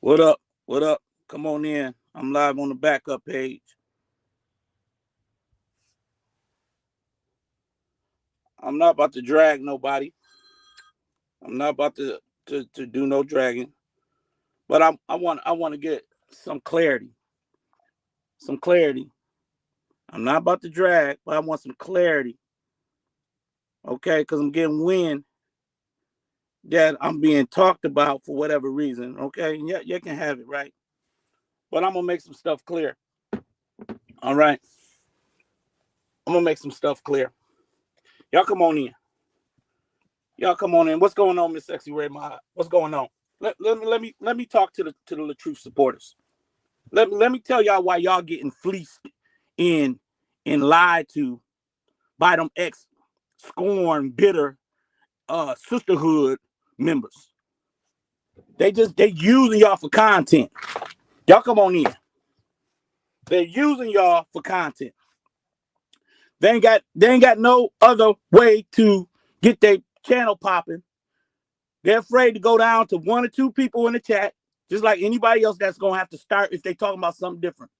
What up? What up? Come on in. I'm live on the backup page. I'm not about to drag nobody. I'm not about to do no dragging. But I want to get some clarity. Some clarity. I'm not about to drag, but I want some clarity. Okay, because I'm getting wind that I'm being talked about for whatever reason. Okay, yeah, you can have it, right? But I'm gonna make some stuff clear. All right. I'm gonna make some stuff clear. Y'all come on in. Y'all come on in. What's going on, Miss Sexy Red Mod? What's going on? Let me talk to the truth supporters. Let me tell y'all why y'all getting fleeced in and lied to by them ex Scorn bitter sisterhood members. They using y'all for content. Y'all come on in. They're using y'all for content. They ain't got no other way to get their channel popping. They're afraid to go down to one or two people in the chat, just like anybody else that's gonna have to start if they talking about something different.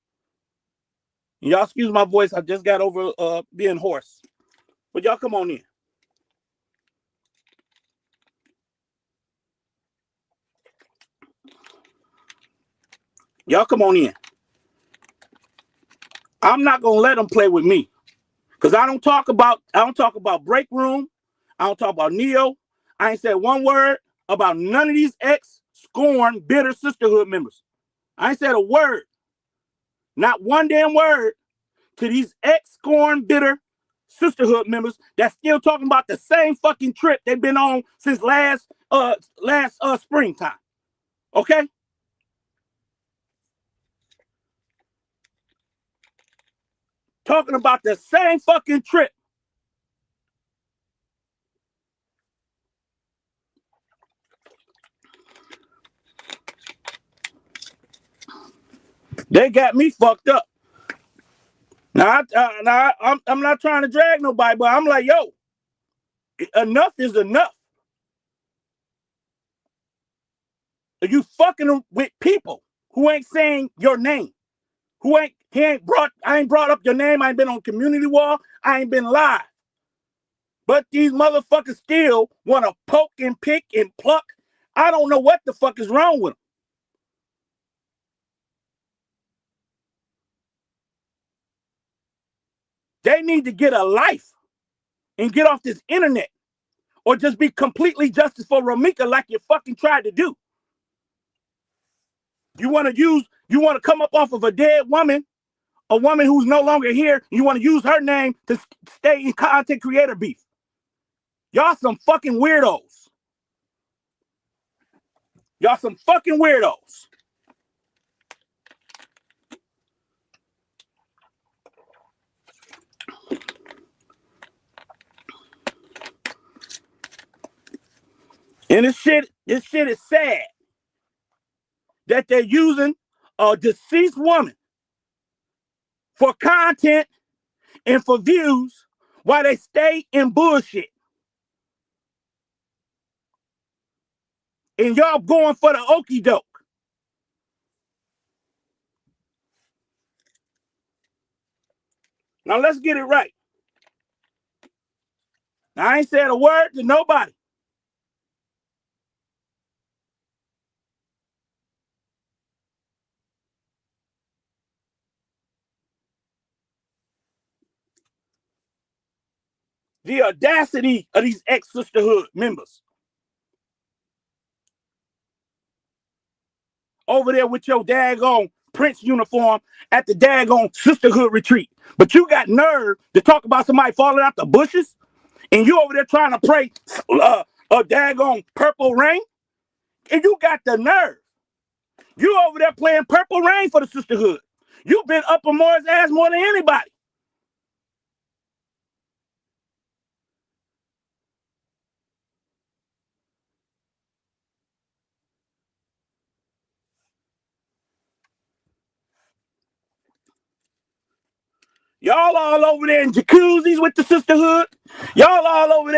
And y'all excuse my voice, I just got over being hoarse. But y'all come on in. Y'all come on in. I'm not gonna let them play with me. Cause I don't talk about break room. I don't talk about Neo. I ain't said one word about none of these ex-Scorn bitter sisterhood members. I ain't said a word. Not one damn word to these ex-Scorn bitter sisterhood members that's still talking about the same fucking trip they've been on since last springtime. Okay? Talking about the same fucking trip. They got me fucked up. Now, I'm not trying to drag nobody, but I'm like, yo, enough is enough. You fucking with people who ain't saying your name, I ain't brought up your name. I ain't been on community wall. I ain't been live. But these motherfuckers still want to poke and pick and pluck. I don't know what the fuck is wrong with them. They need to get a life and get off this internet, or just be completely justice for Ramika like you fucking tried to do. You want to come up off of a dead woman, a woman who's no longer here. You want to use her name to stay in content creator beef. Y'all some fucking weirdos. Y'all some fucking weirdos. And this shit is sad that they're using a deceased woman for content and for views while they stay in bullshit. And y'all going for the okie doke. Now let's get it right. Now, I ain't said a word to nobody. The audacity of these ex-sisterhood members over there with your daggone Prince uniform at the daggone sisterhood retreat. But you got nerve to talk about somebody falling out the bushes, and you over there trying to pray a daggone purple rain, and you got the nerve. You over there playing purple rain for the sisterhood. You've been up Amora's ass more than anybody. Y'all all over there in jacuzzis with the sisterhood. Y'all all over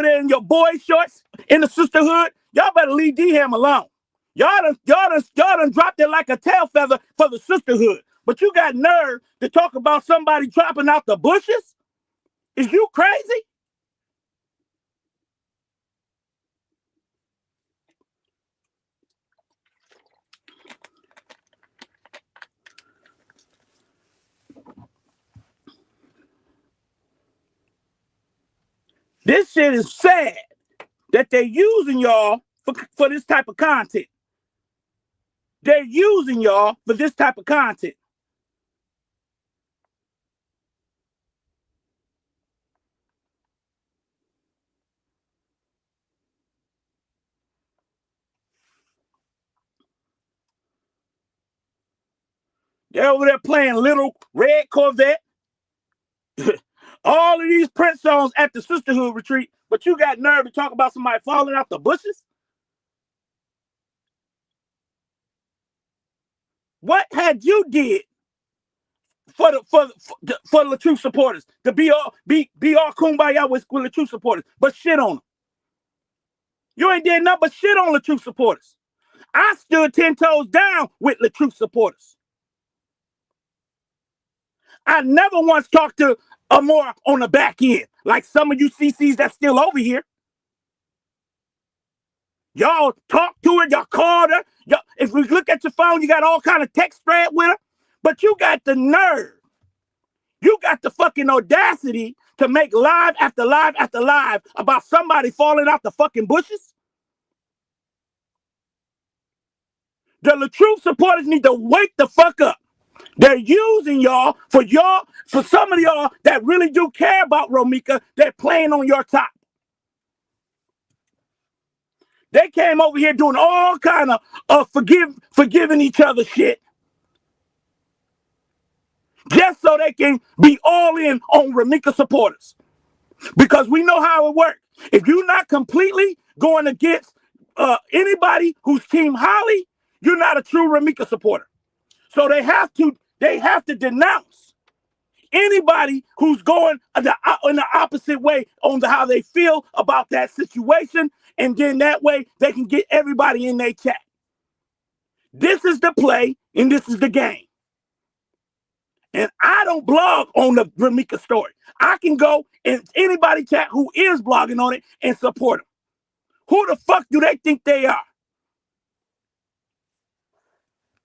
there in your boy shorts in the sisterhood. Y'all better leave D-Ham alone. Y'all done dropped it like a tail feather for the sisterhood. But you got nerve to talk about somebody dropping out the bushes? Is you crazy? This shit is sad that they're using y'all for this type of content. They're using y'all for this type of content. They're over there playing Little Red Corvette. All of these Prince songs at the Sisterhood retreat, but you got nerve to talk about somebody falling out the bushes? What had you did for the truth supporters to be all kumbaya with the truth supporters, but shit on them? You ain't did nothing but shit on the truth supporters. I stood 10 toes down with the truth supporters. I never once talked to Amora on the back end, like some of you CCs that's still over here. Y'all talked to her, y'all called her. Y'all, if we look at your phone, you got all kind of text thread with her. But you got the nerve. You got the fucking audacity to make live after live after live about somebody falling out the fucking bushes. The Latrobe supporters need to wake the fuck up. They're using y'all, for some of y'all that really do care about Romika, they're playing on your top. They came over here doing all kind of forgiving each other shit, just so they can be all in on Romika supporters. Because we know how it works. If you're not completely going against anybody who's Team Holly, you're not a true Romika supporter. So they have to denounce anybody who's going in the opposite way on how they feel about that situation, and then that way they can get everybody in their chat. This is the play, and this is the game. And I don't blog on the Romika story. I can go in anybody chat who is blogging on it and support them. Who the fuck do they think they are?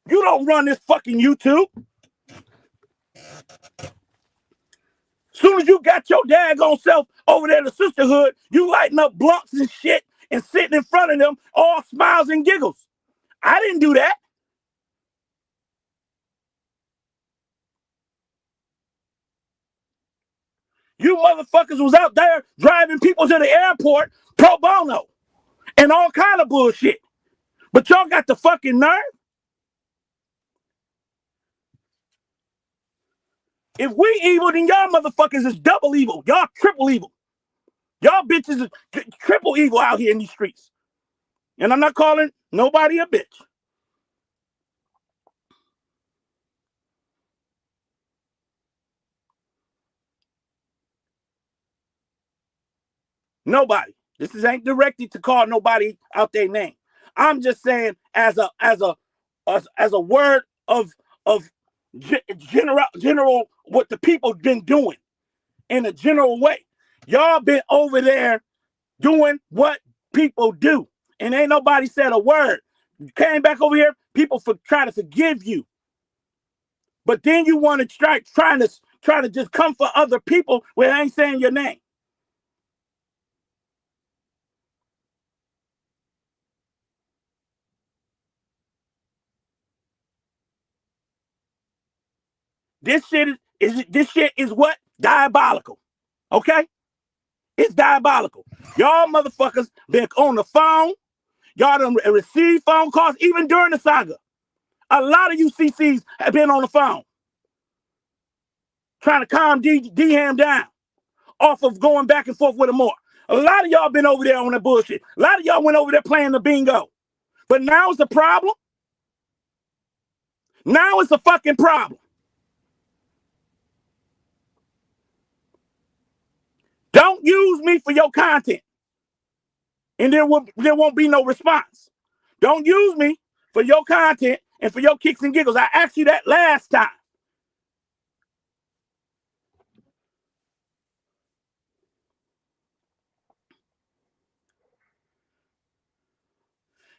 You don't run this fucking YouTube. Soon as you got your daggone self over there in the sisterhood, you lighting up blunts and shit and sitting in front of them all smiles and giggles. I didn't do that. You motherfuckers was out there driving people to the airport pro bono and all kind of bullshit. But y'all got the fucking nerve? If we evil, then y'all motherfuckers is double evil. Y'all triple evil. Y'all bitches is triple evil out here in these streets. And I'm not calling nobody a bitch. Nobody. This ain't directed to call nobody out their name. I'm just saying as a word of general what the people been doing in a general way. Y'all been over there doing what people do, and ain't nobody said a word. You came back over here, people try to forgive you, but then you want to trying to just come for other people where they ain't saying your name. This shit is what? Diabolical. Okay? It's diabolical. Y'all motherfuckers been on the phone. Y'all done received phone calls even during the saga. A lot of you CCs have been on the phone trying to calm D-Ham down off of going back and forth with him more. A lot of y'all been over there on that bullshit. A lot of y'all went over there playing the bingo. But now it's a problem. Now it's a fucking problem. Don't use me for your content. And there won't be no response. Don't use me for your content and for your kicks and giggles. I asked you that last time.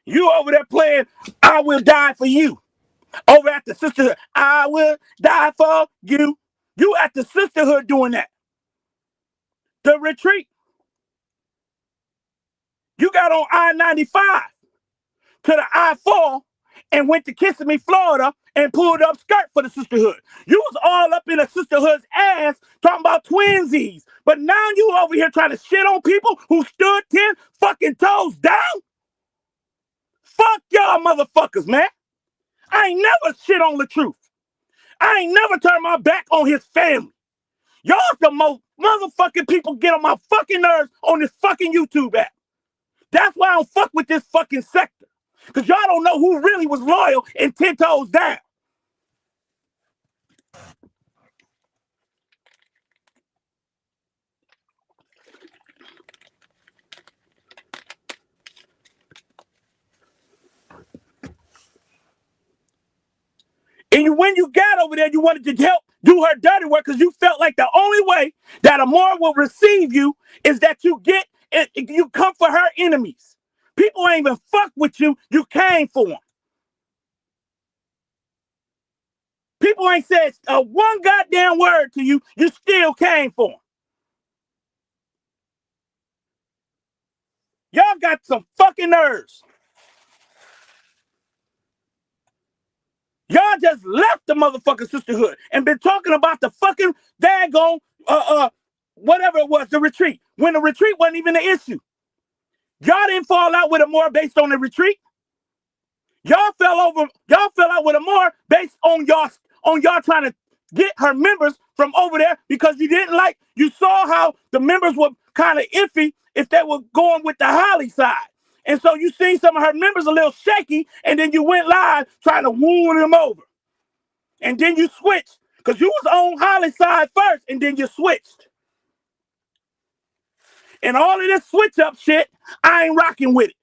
You over there playing I Will Die For You. Over at the sisterhood, I will die for you. You at the sisterhood doing that. The retreat. You got on I-95 to the I-4 and went to Kissimmee, Florida and pulled up skirt for the sisterhood. You was all up in the sisterhood's ass talking about twinsies. But now you over here trying to shit on people who stood 10 fucking toes down? Fuck y'all motherfuckers, man. I ain't never shit on the truth. I ain't never turned my back on his family. Y'all the most motherfucking people get on my fucking nerves on this fucking YouTube app. That's why I don't fuck with this fucking sector. Because y'all don't know who really was loyal and 10 toes down. And when you got over there, you wanted to help do her dirty work because you felt like the only way that Amora will receive you is that you come for her enemies. People ain't even fuck with you. You came for them. People ain't said one goddamn word to you. You still came for them. Y'all got some fucking nerves. Y'all just left the motherfucking sisterhood and been talking about the fucking daggone, whatever it was, the retreat. When the retreat wasn't even an issue. Y'all didn't fall out with Amora based on the retreat. Y'all fell out with Amora based on y'all trying to get her members from over there because you saw how the members were kind of iffy if they were going with the Holly side. And so you seen some of her members a little shaky, and then you went live trying to woo them over. And then you switched, because you was on Holly's side first, and then you switched. And all of this switch up shit, I ain't rocking with it.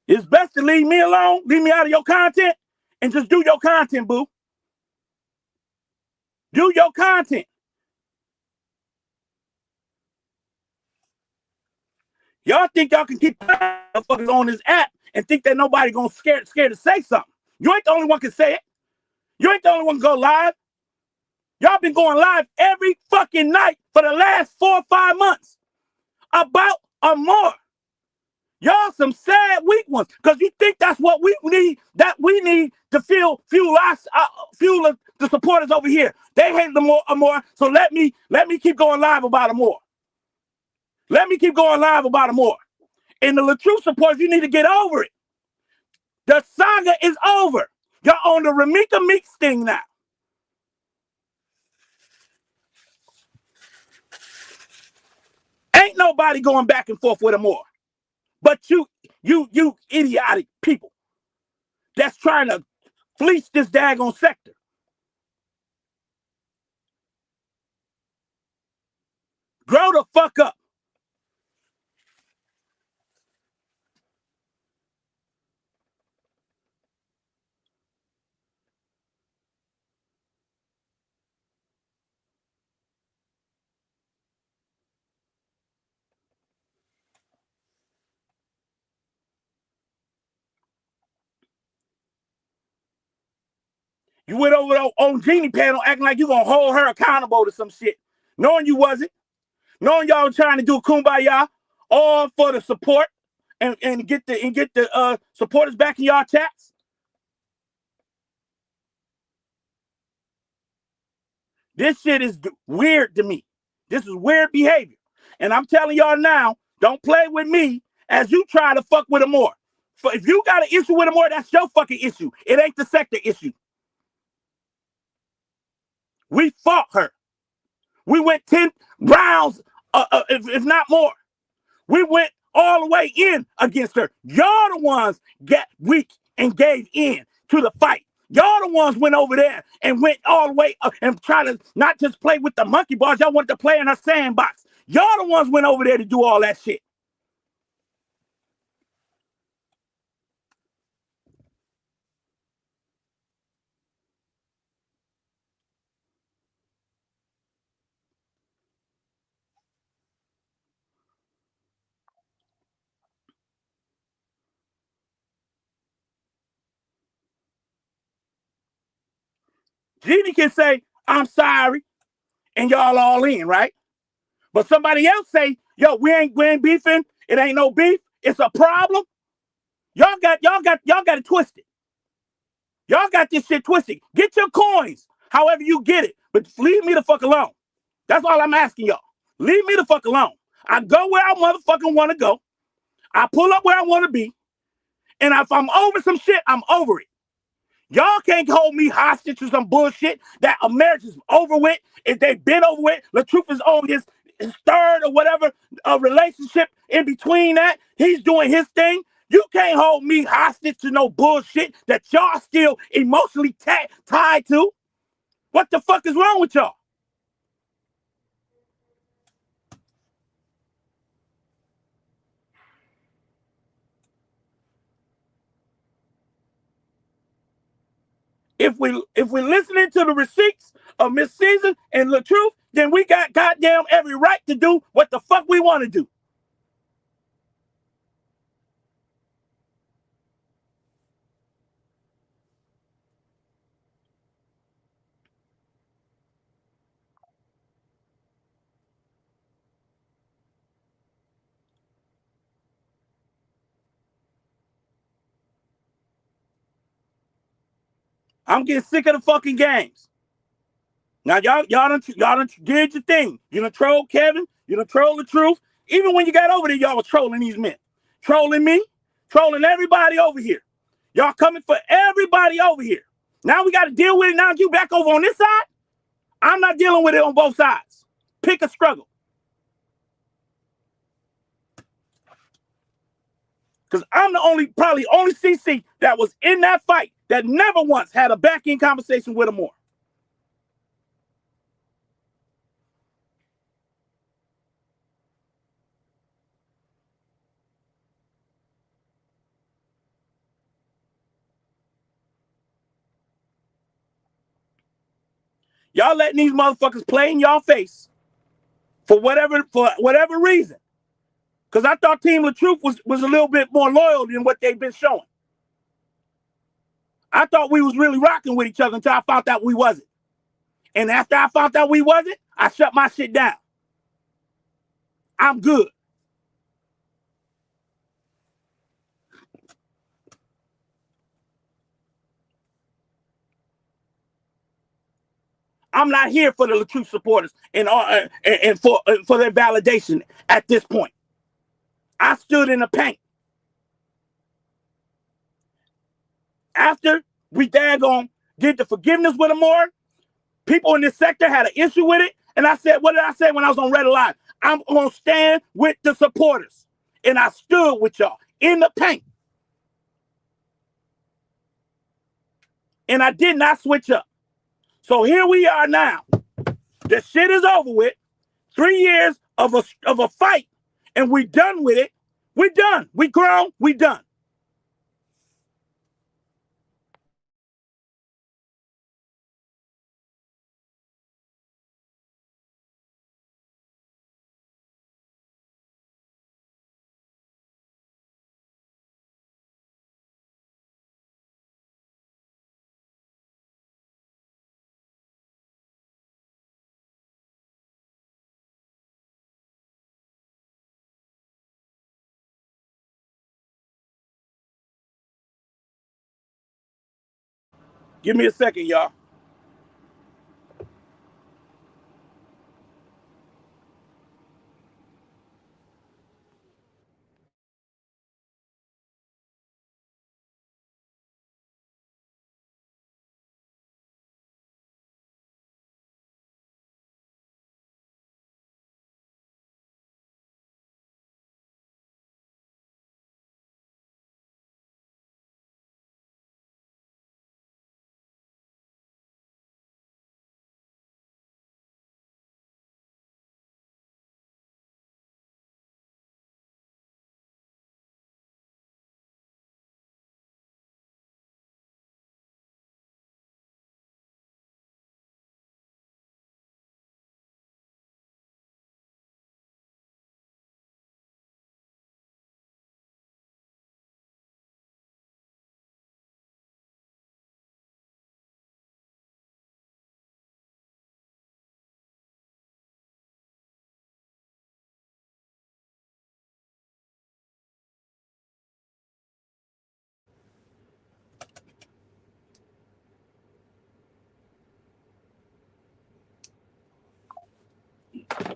It's best to leave me alone, leave me out of your content, and just do your content, boo. Do your content. Y'all think y'all can keep motherfuckers on this app and think that nobody gonna scared to say something. You ain't the only one can say it. You ain't the only one can go live. Y'all been going live every fucking night for the last 4 or 5 months about Amora. Y'all some sad weak ones because you think that's what we need, to fuel the supporters over here. They hate Amora, so let me keep going live about Amora. Let me keep going live about Amora. And the LaTruth supporters, you need to get over it. The saga is over. Y'all on the Ramika Meeks thing now. Ain't nobody going back and forth with Amora. But you idiotic people that's trying to fleece this daggone sector. Grow the fuck up. You went over on Genie panel acting like you gonna hold her accountable to some shit. Knowing you wasn't. Knowing y'all trying to do kumbaya all for the support and get the supporters back in y'all chats. This shit is weird to me. This is weird behavior. And I'm telling y'all now, don't play with me as you try to fuck with Amora. If you got an issue with Amora, that's your fucking issue. It ain't the sector issue. We fought her. We went 10 rounds, if not more. We went all the way in against her. Y'all the ones got weak and gave in to the fight. Y'all the ones went over there and went all the way up and tried to not just play with the monkey bars. Y'all wanted to play in a sandbox. Y'all the ones went over there to do all that shit. Jeannie can say, I'm sorry, and y'all all in, right? But somebody else say, yo, we ain't beefing. It ain't no beef. It's a problem. Y'all got it twisted. Y'all got this shit twisted. Get your coins, however you get it, but leave me the fuck alone. That's all I'm asking y'all. Leave me the fuck alone. I go where I motherfucking want to go. I pull up where I want to be. And if I'm over some shit, I'm over it. Y'all can't hold me hostage to some bullshit that a marriage is over with. If they've been over with, the truth is on his third or whatever relationship in between that. He's doing his thing. You can't hold me hostage to no bullshit that y'all still emotionally tied to. What the fuck is wrong with y'all? If we're listening to the receipts of Miss Season and the truth, then we got goddamn every right to do what the fuck we want to do. I'm getting sick of the fucking games. Now y'all done did your thing. You done troll Kevin. You done troll the truth. Even when you got over there, y'all was trolling these men. Trolling me. Trolling everybody over here. Y'all coming for everybody over here. Now we got to deal with it. Now you back over on this side. I'm not dealing with it on both sides. Pick a struggle. Because I'm the probably only CC that was in that fight that never once had a back-end conversation with him more. Y'all letting these motherfuckers play in y'all face for whatever reason. Because I thought Team LaTruth was a little bit more loyal than what they've been showing. I thought we was really rocking with each other until I found out we wasn't. And after I found out we wasn't, I shut my shit down. I'm good. I'm not here for the LaTruth supporters and for their validation at this point. I stood in the paint. After we daggone did the forgiveness with Amore, people in this sector had an issue with it. And I said, what did I say when I was on Red Alive? I'm going to stand with the supporters. And I stood with y'all in the paint. And I did not switch up. So here we are now. The shit is over with. 3 years of a fight. And we done with it. We done. We grown. We done. Give me a second, y'all.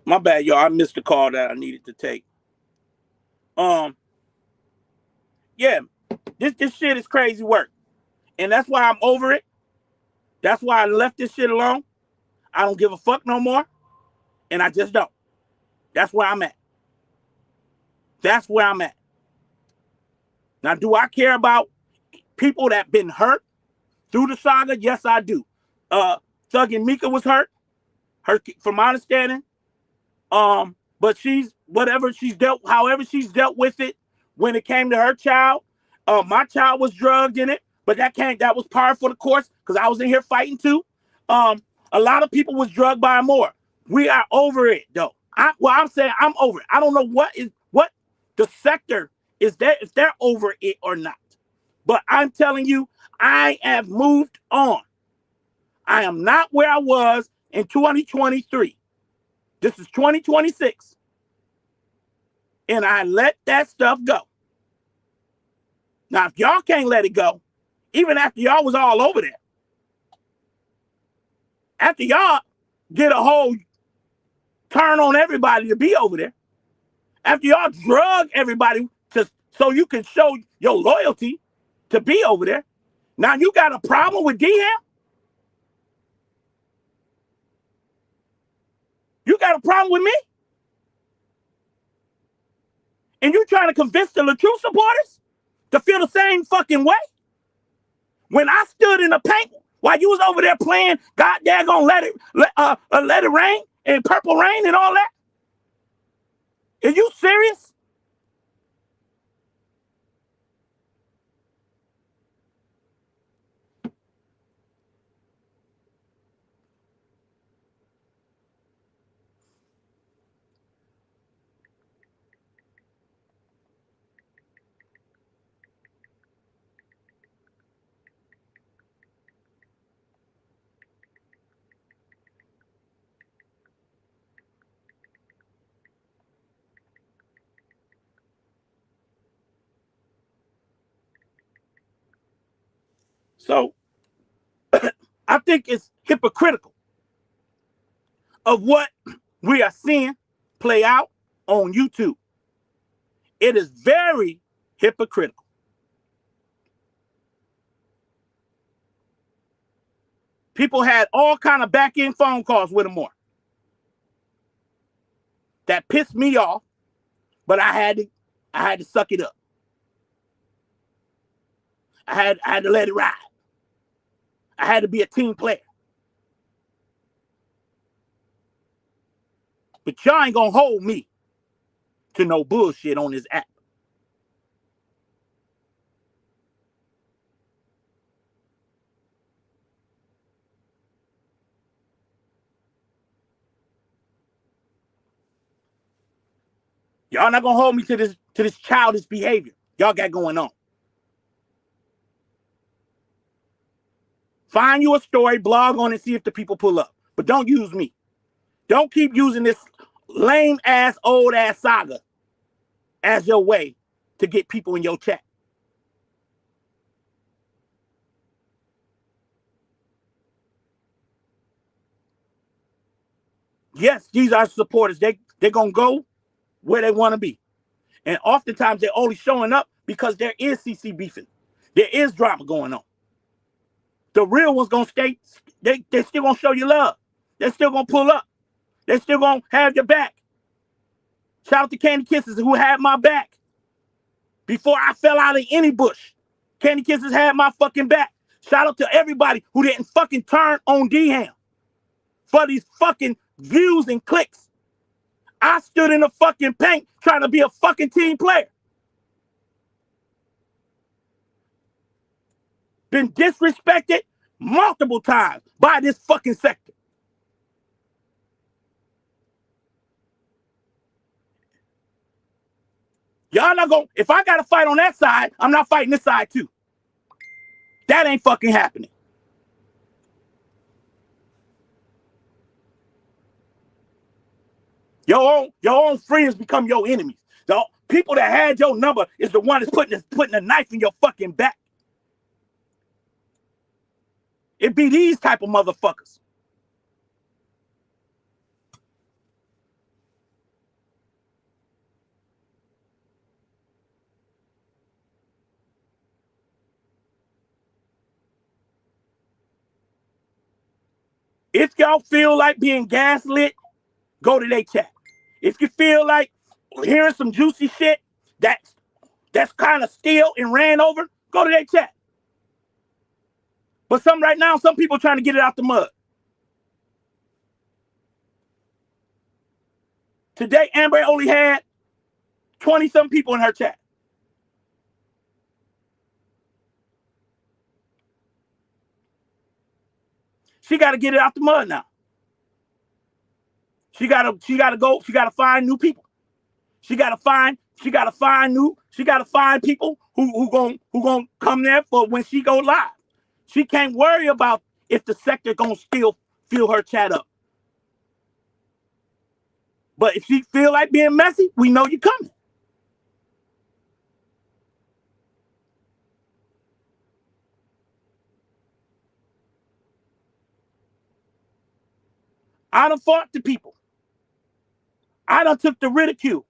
My bad, y'all. I missed the call that I needed to take. Yeah, this shit is crazy work. And that's why I'm over it. That's why I left this shit alone. I don't give a fuck no more. And I just don't. That's where I'm at. That's where I'm at. Now, do I care about people that been hurt through the saga? Yes, I do. Thug and Mika was hurt. From my understanding. But she's however she's dealt with it when it came to her child. My child was drugged in it, but that was par for the course because I was in here fighting too. A lot of people was drugged by more. We are over it though. I'm saying I'm over it. I don't know what the sector is there, if they're over it or not. But I'm telling you, I have moved on. I am not where I was in 2023. This is 2026. And I let that stuff go. Now, if y'all can't let it go, even after y'all was all over there, after y'all did a whole turn on everybody to be over there, after y'all drug everybody so you can show your loyalty to be over there, now you got a problem with D-Ham? You got a problem with me? And you trying to convince the LaTrue supporters to feel the same fucking way? When I stood in the paint while you was over there playing God daggone let it rain and Purple Rain and all that? Are you serious? So I think it's hypocritical of what we are seeing play out on YouTube. It is very hypocritical. People had all kind of back-end phone calls with them more. That pissed me off, but I had to suck it up. I had to let it ride. I had to be a team player. But y'all ain't gonna hold me to no bullshit on this app. Y'all not gonna hold me to this childish behavior y'all got going on. Find you a story, blog on it, see if the people pull up. But don't use me. Don't keep using this lame ass, old ass saga as your way to get people in your chat. Yes, these are supporters. They're gonna go where they want to be. And oftentimes they're only showing up because there is CC beefing. There is drama going on. The real ones gonna stay, they still gonna show you love. They're still gonna pull up. They're still gonna have your back. Shout out to Candy Kisses who had my back. Before I fell out of any bush, Candy Kisses had my fucking back. Shout out to everybody who didn't fucking turn on D-Ham for these fucking views and clicks. I stood in the fucking paint trying to be a fucking team player. Been disrespected multiple times by this fucking sector. Y'all not gonna, if I gotta fight on that side, I'm not fighting this side too. That ain't fucking happening. Your own friends become your enemies. The people that had your number is the one that's putting a knife in your fucking back. It be these type of motherfuckers. If y'all feel like being gaslit, go to their chat. If you feel like hearing some juicy shit that's kind of still and ran over, go to their chat. But right now, some people trying to get it out the mud. Today, Amber only had 20-some people in her chat. She got to get it out the mud now. She gotta go. She gotta find new people. She gotta find people who gonna come there for when she go live. She can't worry about if the sector gonna still fill her chat up. But if she feel like being messy, we know you coming. I done fought the people. I done took the ridicule.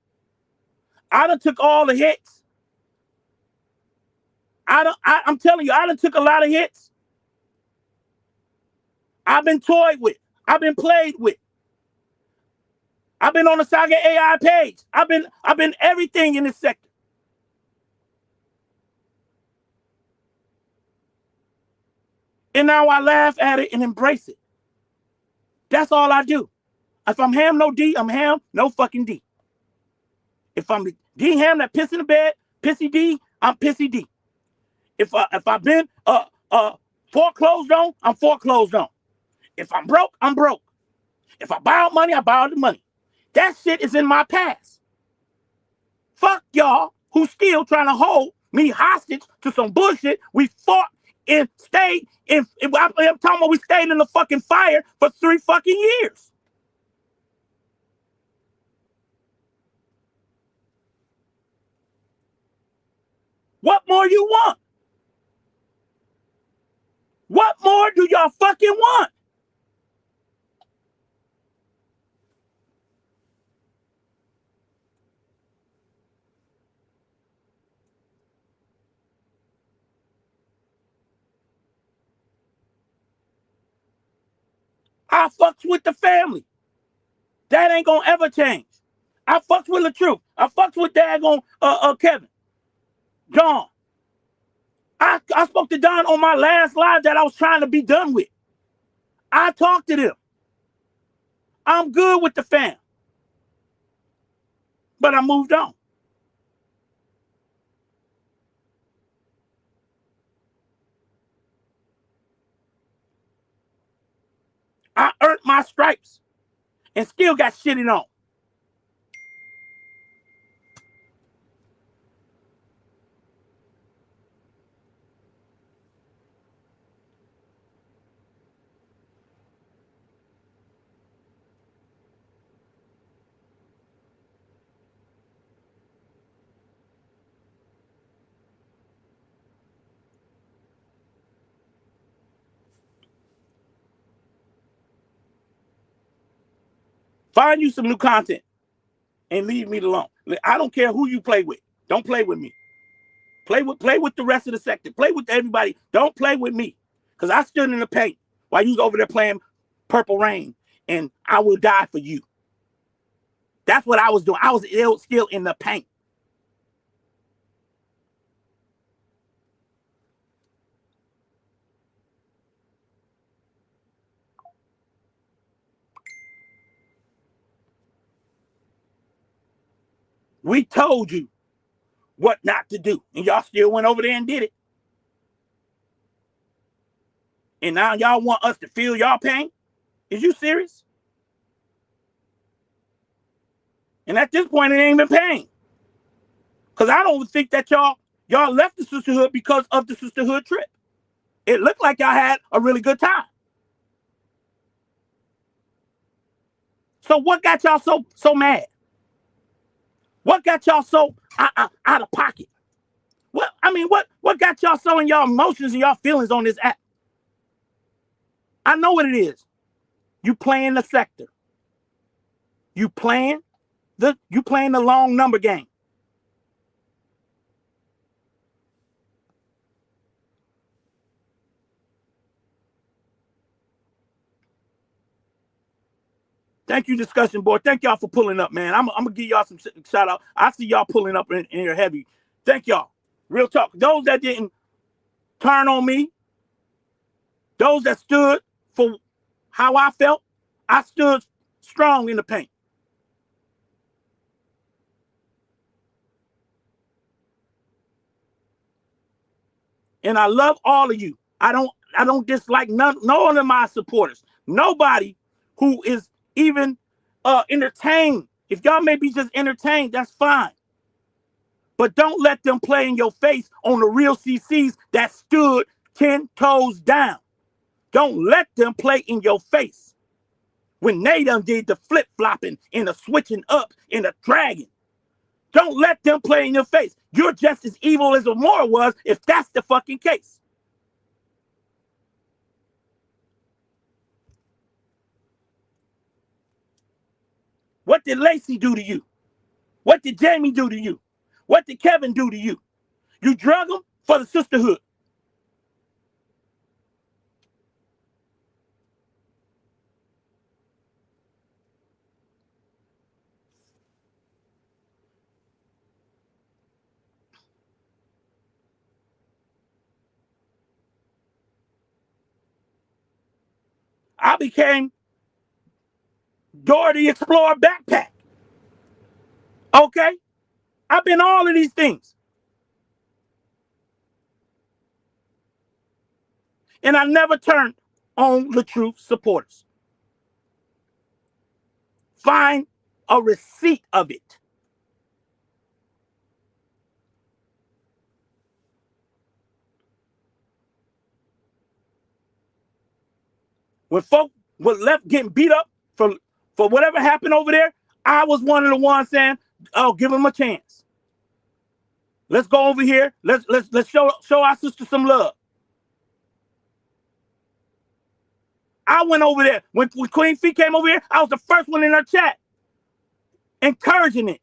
I done took all the hits. I'm telling you, I done took a lot of hits. I've been toyed with. I've been played with. I've been on the Saga AI page. I've been everything in this sector. And now I laugh at it and embrace it. That's all I do. If I'm ham, no D, I'm ham, no fucking D. If I'm D ham that piss in the bed, pissy D, I'm pissy D. If I've been foreclosed on, I'm foreclosed on. If I'm broke, I'm broke. If I borrowed money, I borrowed the money. That shit is in my past. Fuck y'all who still trying to hold me hostage to some bullshit we fought and stayed in. I'm talking about we stayed in the fucking fire for 3 fucking years. What more you want? What more do y'all fucking want? I fucks with the family. That ain't gonna ever change. I fucks with the truth. I fucks with daggone Kevin. Don. I spoke to Don on my last live that I was trying to be done with. I talked to them. I'm good with the fam. But I moved on. I earned my stripes and still got shitted on. Find you some new content and leave me alone. I don't care who you play with. Don't play with me. Play with the rest of the sector. Play with everybody. Don't play with me. Because I stood in the paint while you was over there playing Purple Rain, and I will die for you. That's what I was doing. I was still in the paint. We told you what not to do, and y'all still went over there and did it. And now y'all want us to feel y'all pain? Is you serious? And at this point, it ain't even pain. Because I don't think that y'all left the sisterhood because of the sisterhood trip. It looked like y'all had a really good time. So what got y'all so mad? What got y'all so out of pocket? What got y'all so in y'all emotions and y'all feelings on this app? I know what it is. You playing the sector. You playing the long number game. Thank you, discussion board. Thank y'all for pulling up, man. I'm gonna give y'all some shout out. I see y'all pulling up in here heavy. Thank y'all. Real talk. Those that didn't turn on me, those that stood for how I felt, I stood strong in the paint. And I love all of you. I don't dislike none of my supporters. Nobody who is even entertained. If y'all may be just entertained, that's fine. But don't let them play in your face on the real CCs that stood 10 toes down. Don't let them play in your face when they done did the flip-flopping and the switching up and the dragging. Don't let them play in your face. You're just as evil as Amora was if that's the fucking case. What did Lacey do to you? What did Jamie do to you? What did Kevin do to you? You drug them for the sisterhood. I became Dora the Explorer backpack. Okay? I've been all of these things. And I never turned on the truth supporters. Find a receipt of it. When folk were left getting beat up for whatever happened over there, I was one of the ones saying, "Oh, give them a chance. Let's go over here. Let's show our sister some love." I went over there when Queen Fee came over here. I was the first one in her chat, encouraging it.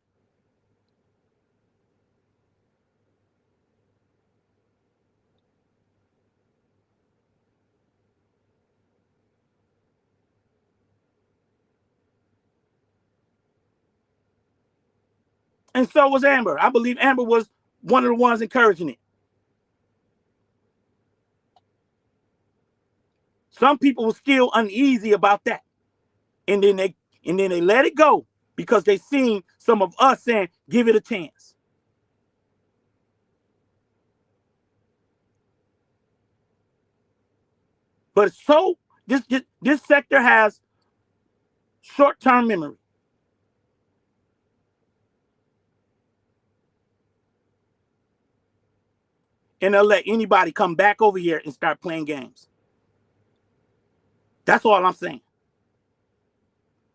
And so was Amber. I believe Amber was one of the ones encouraging it. Some people were still uneasy about that. And then they let it go because they seen some of us saying, give it a chance. But so this sector has short-term memory. And they'll let anybody come back over here and start playing games. That's all I'm saying.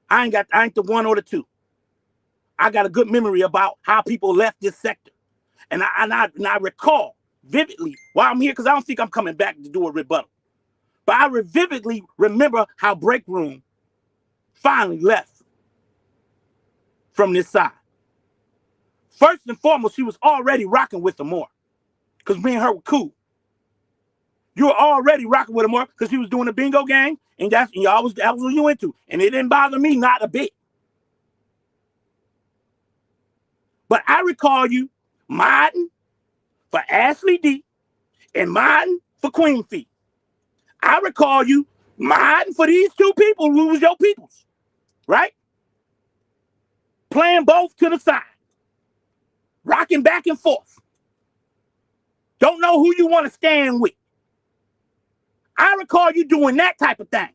I ain't the one or the two. I got a good memory about how people left this sector. And I recall vividly while I'm here, because I don't think I'm coming back to do a rebuttal. But I vividly remember how Break Room finally left from this side. First and foremost, she was already rocking with Amora because me and her were cool. You were already rocking with Amora because she was doing the bingo game, and that was what you into. And it didn't bother me, not a bit. But I recall you modding for Ashley D and modding for Queen Fee. I recall you modding for these two people who was your peoples, right? Playing both to the side, rocking back and forth. Don't know who you want to stand with. I recall you doing that type of thing.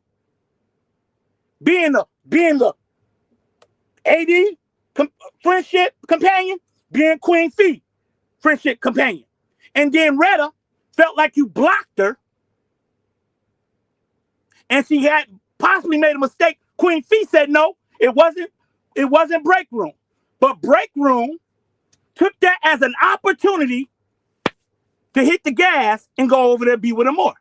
Being the AD friendship companion, being Queen Fee friendship companion. And then Retta felt like you blocked her and she had possibly made a mistake. Queen Fee said no, it wasn't Break Room. But Break Room took that as an opportunity to hit the gas and go over there and be with her more.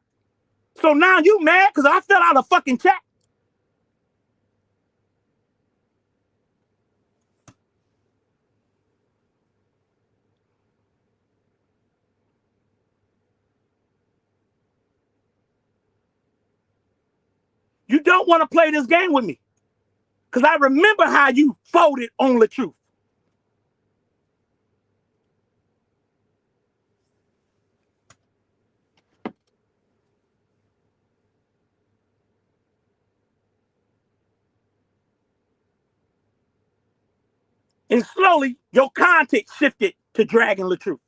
So now you mad because I fell out of fucking chat? You don't want to play this game with me Because I remember how you folded on the truth. And slowly, your content shifted to dragging the truth.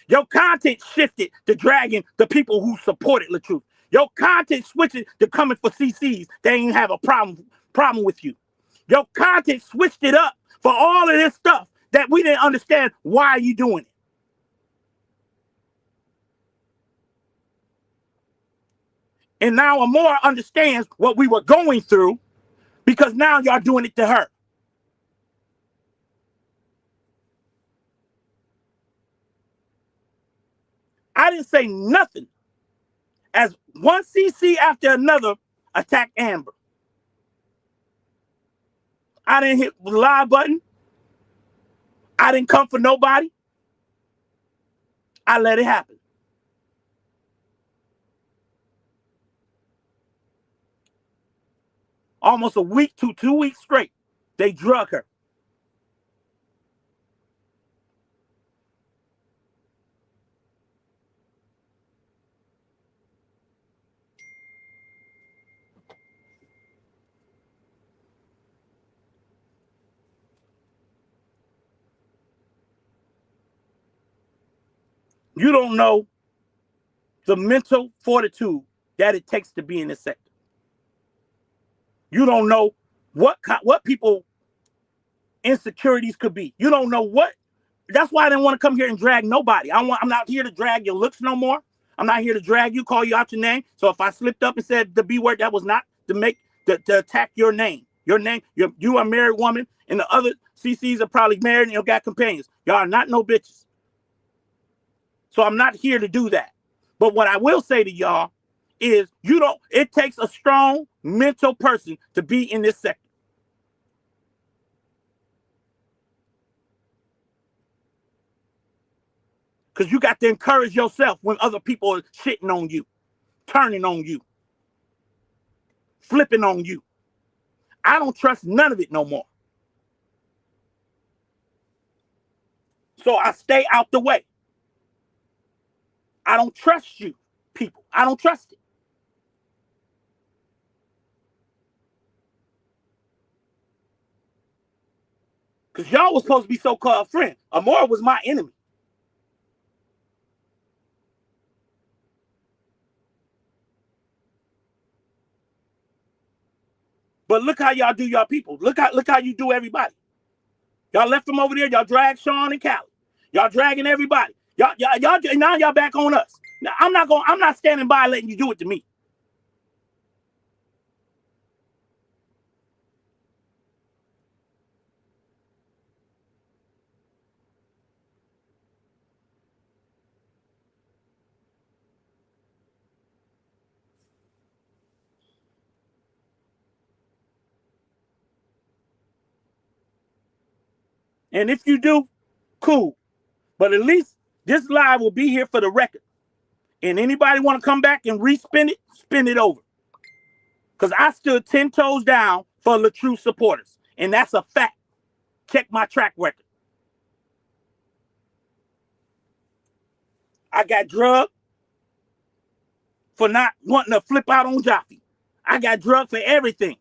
Your content shifted to dragging the people who supported the truth. Your content switched to coming for CCs. They ain't have a problem with you. Your content switched it up for all of this stuff that we didn't understand. Why are you doing it? And now Amora understands what we were going through because now y'all doing it to her. I didn't say nothing as one CC after another attacked Amber. I didn't hit the live button. I didn't come for nobody. I let it happen. Almost a week to 2 weeks straight, they drug her. You don't know the mental fortitude that it takes to be in this sector. You don't know what people insecurities could be. You don't know what. That's why I didn't want to come here and drag nobody. I'm not here to drag your looks no more. I'm not here to drag you, call you out your name. So if I slipped up and said the B word, that was not to attack your name. Your name, you are a married woman, and the other CCs are probably married and you got companions. Y'all are not no bitches. So I'm not here to do that. But what I will say to y'all is it takes a strong mental person to be in this sector. Because you got to encourage yourself when other people are shitting on you, turning on you, flipping on you. I don't trust none of it no more. So I stay out the way. I don't trust you, people. I don't trust it. Because y'all was supposed to be so-called friends. Amora was my enemy. But look how y'all do y'all people. Look how you do everybody. Y'all left them over there. Y'all dragged Sean and Callie. Y'all dragging everybody. Y'all now y'all back on us. Now I'm not standing by letting you do it to me. And if you do, cool. But at least this live will be here for the record. And anybody want to come back and respin it, spin it over. Because I stood 10 toes down for the true supporters. And that's a fact. Check my track record. I got drugged for not wanting to flip out on Jaffe. I got drugged for everything.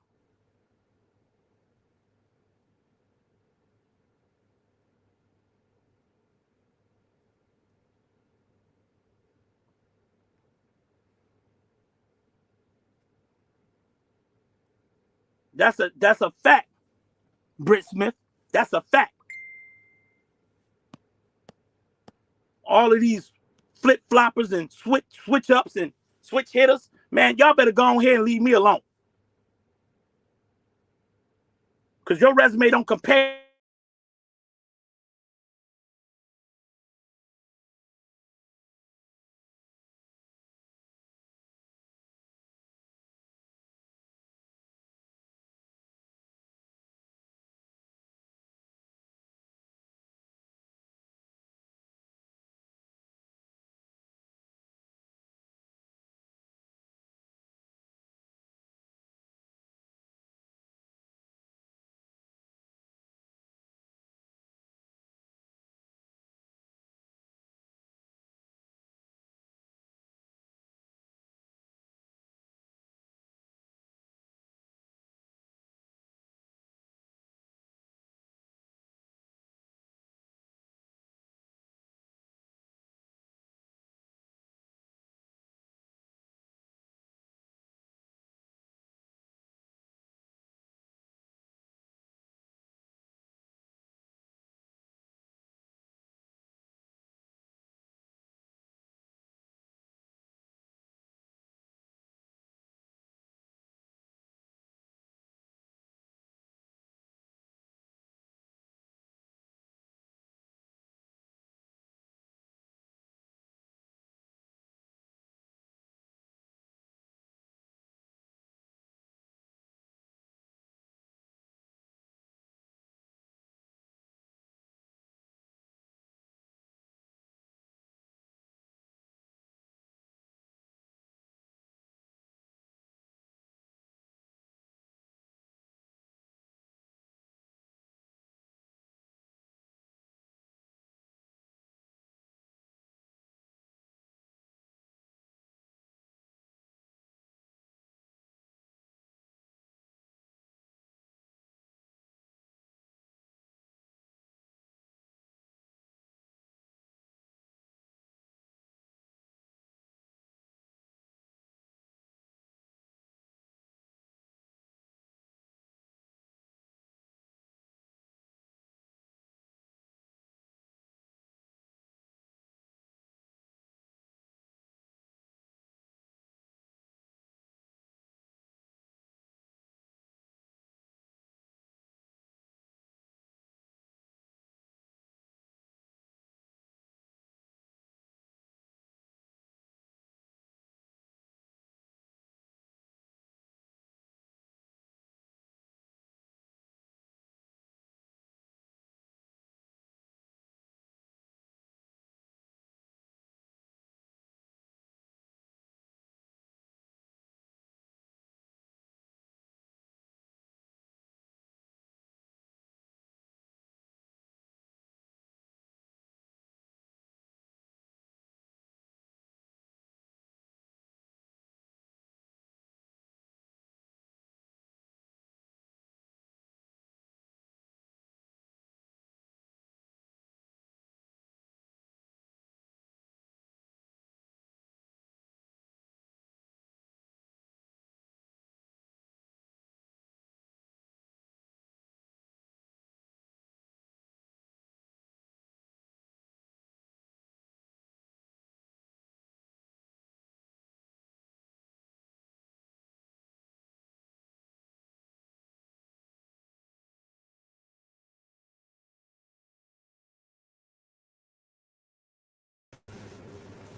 That's a fact, Britt Smith. That's a fact. All of these flip floppers and switch ups and switch hitters, man, y'all better go ahead and leave me alone. Because your resume don't compare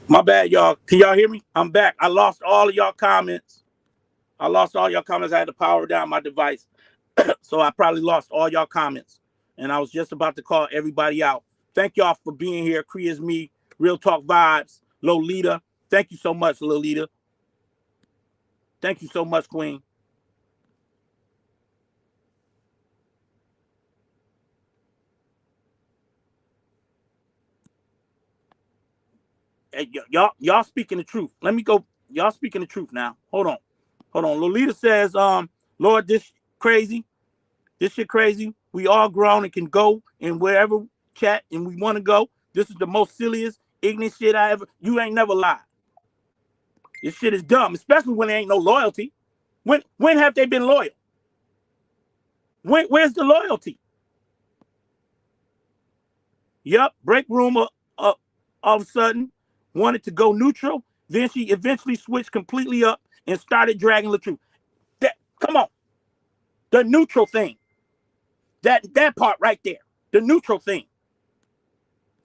My bad, y'all. Can y'all hear me? I'm back. I lost all of y'all comments. I had to power down my device. So I probably lost all y'all comments. And I was just about to call everybody out. Thank y'all for being here. Cree is me. Real Talk Vibes. Lolita. Thank you so much, Lolita. Thank you so much, Queen. Hey, y'all speaking the truth. Let me go. Y'all speaking the truth now. Hold on. Lolita says, Lord, this crazy. This shit crazy. We all grown and can go in wherever chat and we want to go. This is the most silliest, ignorant shit I ever. You ain't never lied. This shit is dumb, especially when there ain't no loyalty. When have they been loyal? Where's the loyalty? Yup, break room all of a sudden wanted to go neutral. Then she eventually switched completely up and started dragging LaTruth. Come on, the neutral thing. That part right there, the neutral thing.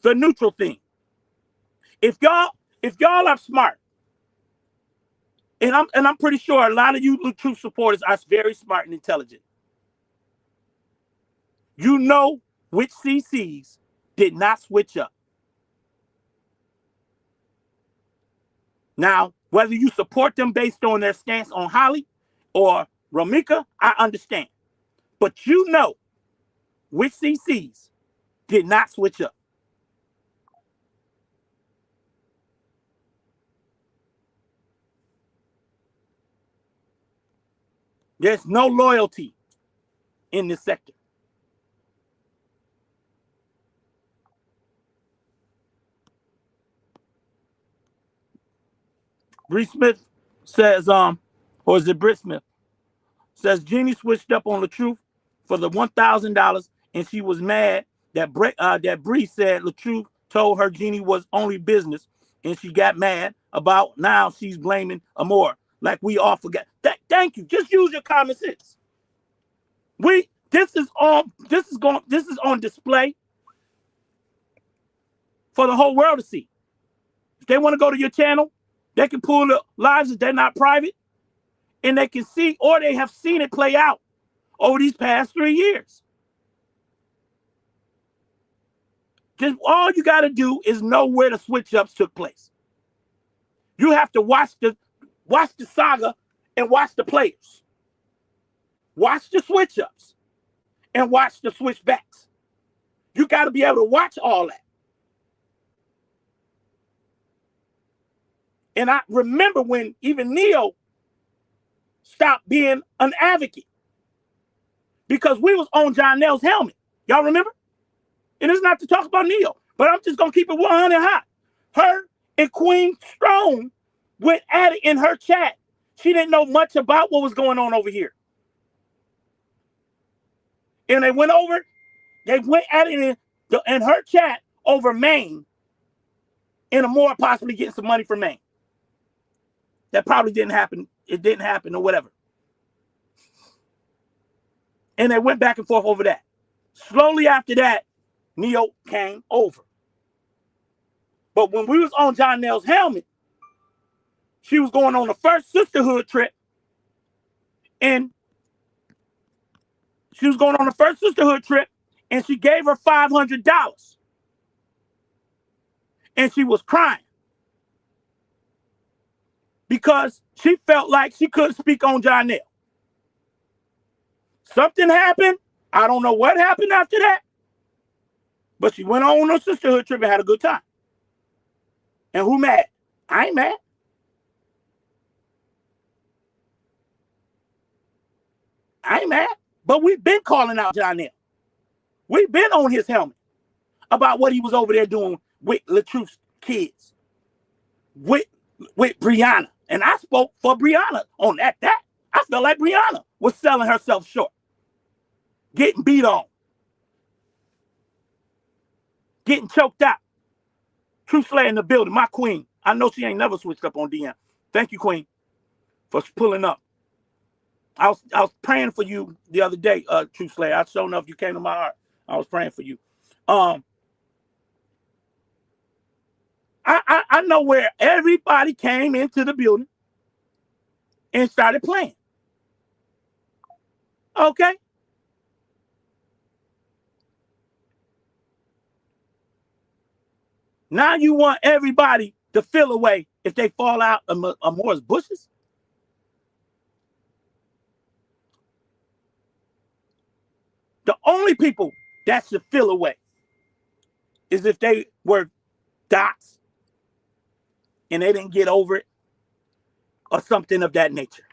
The neutral thing. If y'all are smart, and I'm pretty sure a lot of you LaTruth supporters are very smart and intelligent. You know which CCs did not switch up. Now, whether you support them based on their stance on Holly or Ramika, I understand. But you know which CCs did not switch up. There's no loyalty in this sector. Bree Smith says, or is it Britt Smith? Says Jeannie switched up on LaTruth for the $1,000 and she was mad that Bree said LaTruth told her Jeannie was only business and she got mad about now she's blaming Amor. Like we all forgot. Thank you. Just use your common sense. This is on display for the whole world to see. If they want to go to your channel, they can pull the lives if they're not private, and they can see, or they have seen it play out over these past 3 years. Just all you got to do is know where the switch ups took place. You have to watch the saga and watch the players. Watch the switch ups and watch the switch backs. You got to be able to watch all that. And I remember when even Neo stopped being an advocate because we was on Jonel's helmet. Y'all remember? And it's not to talk about Neo, but I'm just going to keep it 100 hot. Her and Queen Strong went at it in her chat. She didn't know much about what was going on over here. And they went at it in her chat over Maine and Amor possibly getting some money from Maine. That probably didn't happen. It didn't happen or whatever. And they went back and forth over that. Slowly after that, Neo came over. But when we was on Jonel's helmet, she was going on the first sisterhood trip. And she gave her $500. And she was crying. Because she felt like she couldn't speak on Jonel. Something happened. I don't know what happened after that. But she went on a sisterhood trip and had a good time. And who mad? I ain't mad. But we've been calling out Jonel. We've been on his helmet about what he was over there doing with LaTruth's kids. With Brianna. And I spoke for Brianna on that. I felt like Brianna was selling herself short. Getting beat on. Getting choked out. Truth Slayer in the building. My queen. I know she ain't never switched up on DM. Thank you, queen, for pulling up. I was praying for you the other day, Truth Slayer. I don't know if you came to my heart. I was praying for you. I know where everybody came into the building and started playing. Okay? Now you want everybody to feel away if they fall out of Moore's bushes? The only people that should feel away is if they were dots and they didn't get over it or something of that nature.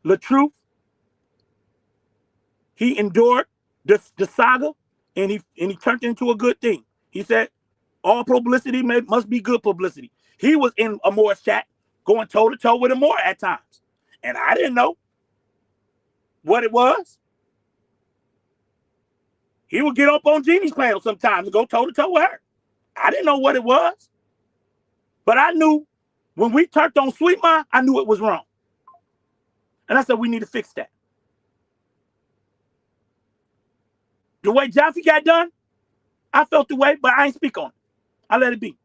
The truth, he endured the saga and he turned it into a good thing. He said, all publicity must be good publicity. He was in Moore's chat going toe to toe with Moore at times. And I didn't know what it was. He would get up on Jeannie's panel sometimes and go toe to toe with her. I didn't know what it was. But I knew when we turned on Sweet Ma, I knew it was wrong. And I said, we need to fix that. The way Jaffe got done, I felt the way, but I ain't speak on it. I let it be.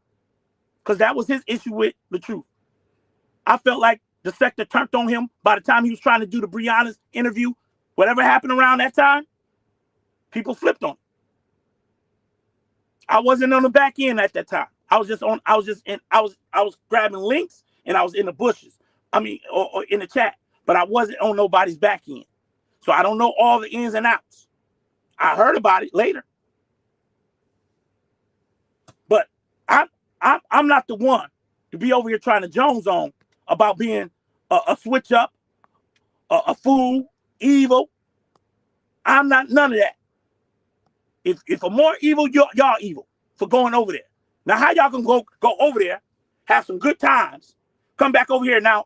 Because that was his issue with the truth. I felt like the sector turned on him by the time he was trying to do the Brianna's interview. Whatever happened around that time, people flipped on him. I wasn't on the back end at that time. I was grabbing links and I was in the bushes. I mean, or in the chat, but I wasn't on nobody's back end. So I don't know all the ins and outs. I heard about it later. But I'm not the one to be over here trying to Jones on about being a switch up, a fool, evil. I'm not none of that. If I'm more evil, y'all evil for going over there. Now, how y'all can go over there, have some good times, come back over here now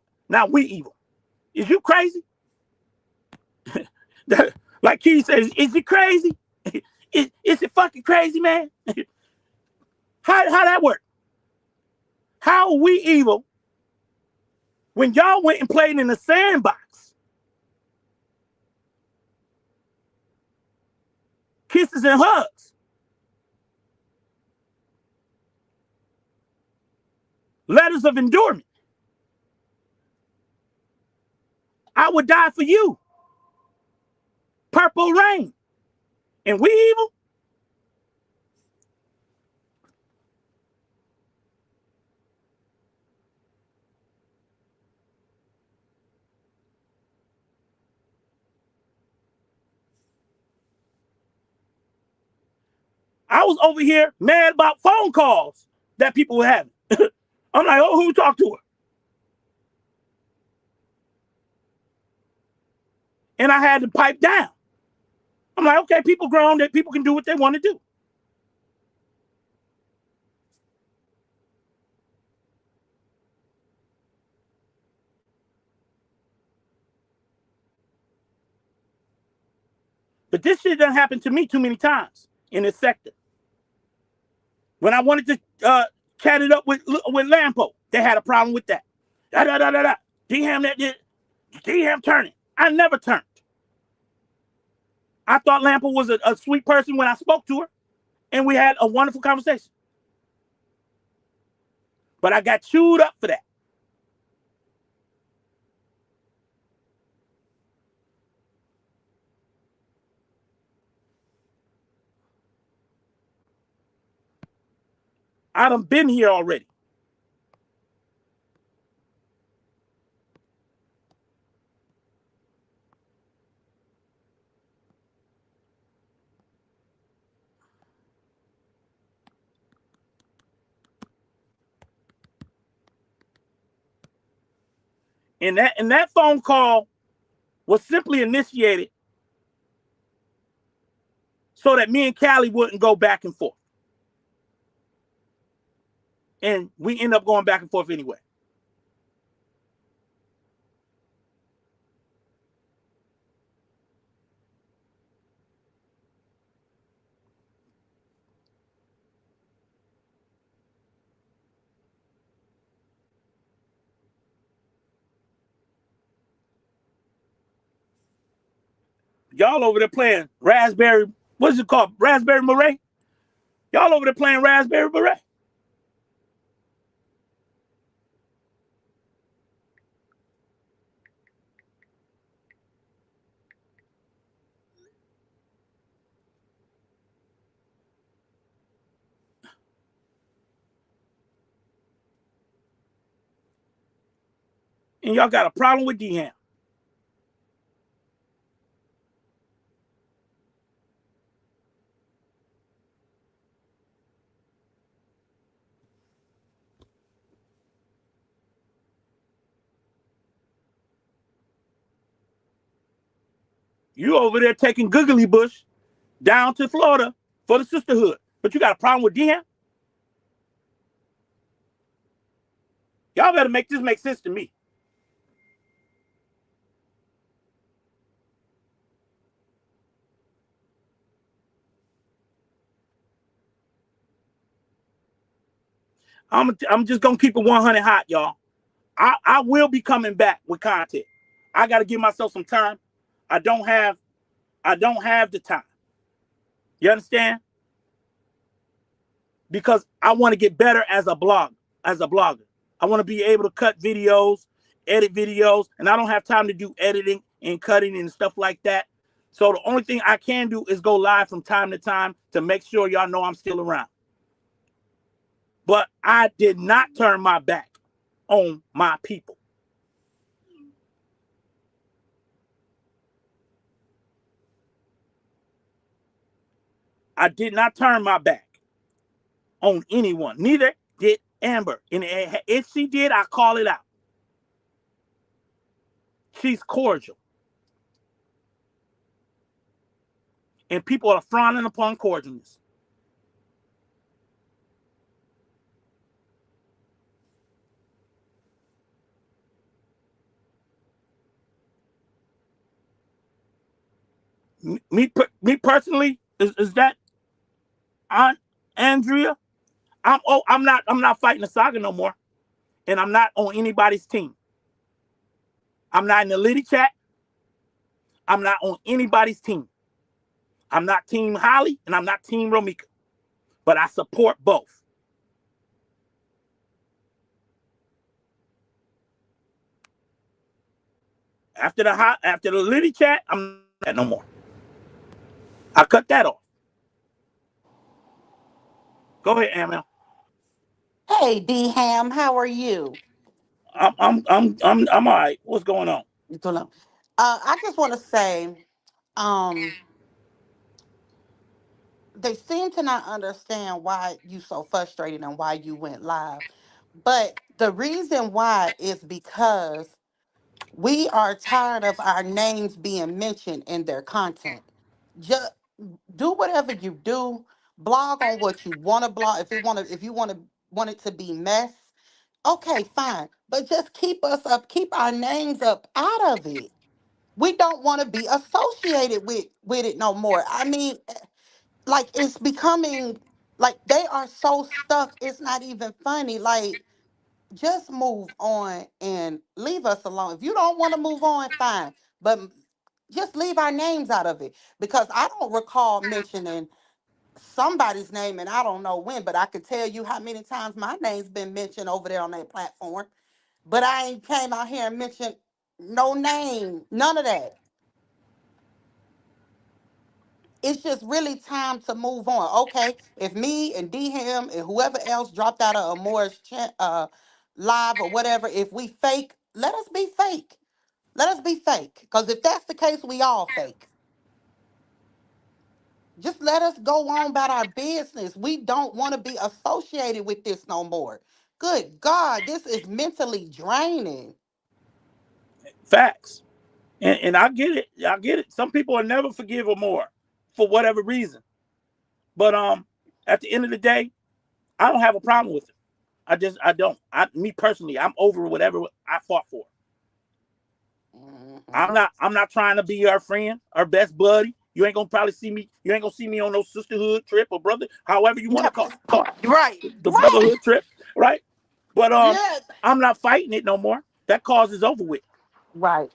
we evil? Is you crazy? Like Keith says, is it crazy? Is it fucking crazy, man? How that work? How are we evil when y'all went and played in the sandbox? Kisses and hugs. Letters of endurance. I would die for you. Purple rain. And we evil? I was over here mad about phone calls that people were having. I'm like, oh, who talked to her? And I had to pipe down. I'm like, okay, people grown, that people can do what they want to do. But this shit doesn't happen to me too many times in this sector. When I wanted to chat it up with Lampo, they had a problem with that. D-Ham turning. I never turned. I thought Lampo was a sweet person when I spoke to her, and we had a wonderful conversation. But I got chewed up for that. I done been here already. And that phone call was simply initiated so that me and Callie wouldn't go back and forth. And we end up going back and forth anyway. Y'all over there playing Raspberry What is it called? Raspberry Beret? Y'all over there playing Raspberry Beret? And y'all got a problem with D-Ham. You over there taking Googly Bush down to Florida for the sisterhood. But you got a problem with D-Ham? Y'all better make this make sense to me. I'm just gonna keep it 100 hot, y'all. I will be coming back with content. I gotta give myself some time. I don't have the time. You understand? Because I want to get better as a blogger. I want to be able to cut videos, edit videos, and I don't have time to do editing and cutting and stuff like that. So the only thing I can do is go live from time to time to make sure y'all know I'm still around. But I did not turn my back on my people. I did not turn my back on anyone. Neither did Amber. And if she did, I call it out. She's cordial. And people are frowning upon cordialness. Me personally, is that Aunt Andrea? I'm not fighting the saga no more. And I'm not on anybody's team. I'm not in the Liddy chat. I'm not on anybody's team. I'm not Team Holly and I'm not Team Romika. But I support both. After the Liddy chat, I'm not no more. I cut that off. Go ahead, Amel. Hey, D Ham, how are you? I'm all right. What's going on? You doing well? I just want to say, um, they seem to not understand why you so frustrated and why you went live. But the reason why is because we are tired of our names being mentioned in their content. Just do whatever you do. Blog on what you want to blog. If you want it to be mess, okay, fine. But just keep us up, keep our names up out of it. We don't want to be associated with it no more. I mean, like it's becoming like they are so stuck. It's not even funny. Like just move on and leave us alone. If you don't want to move on, fine. But just leave our names out of it because I don't recall mentioning somebody's name and I don't know when, but I could tell you how many times my name's been mentioned over there on that platform. But I ain't came out here and mentioned no name, none of that. It's just really time to move on. Okay, if me and D him and whoever else dropped out of Amore's live or whatever, if we fake, let us be fake. Let us be fake. Because if that's the case, we all fake. Just let us go on about our business. We don't want to be associated with this no more. Good God, this is mentally draining. Facts. And I get it. I get it. Some people will never forgive or more for whatever reason. But at the end of the day, I don't have a problem with it. I don't. Me personally, I'm over whatever I fought for. Mhm. I'm not trying to be our friend, our best buddy. You ain't gonna probably see me. You ain't gonna see me on no sisterhood trip or brother, however you want to call Yeah, right, the right, brotherhood trip, right? But yeah, I'm not fighting it no more. That cause is over with. right.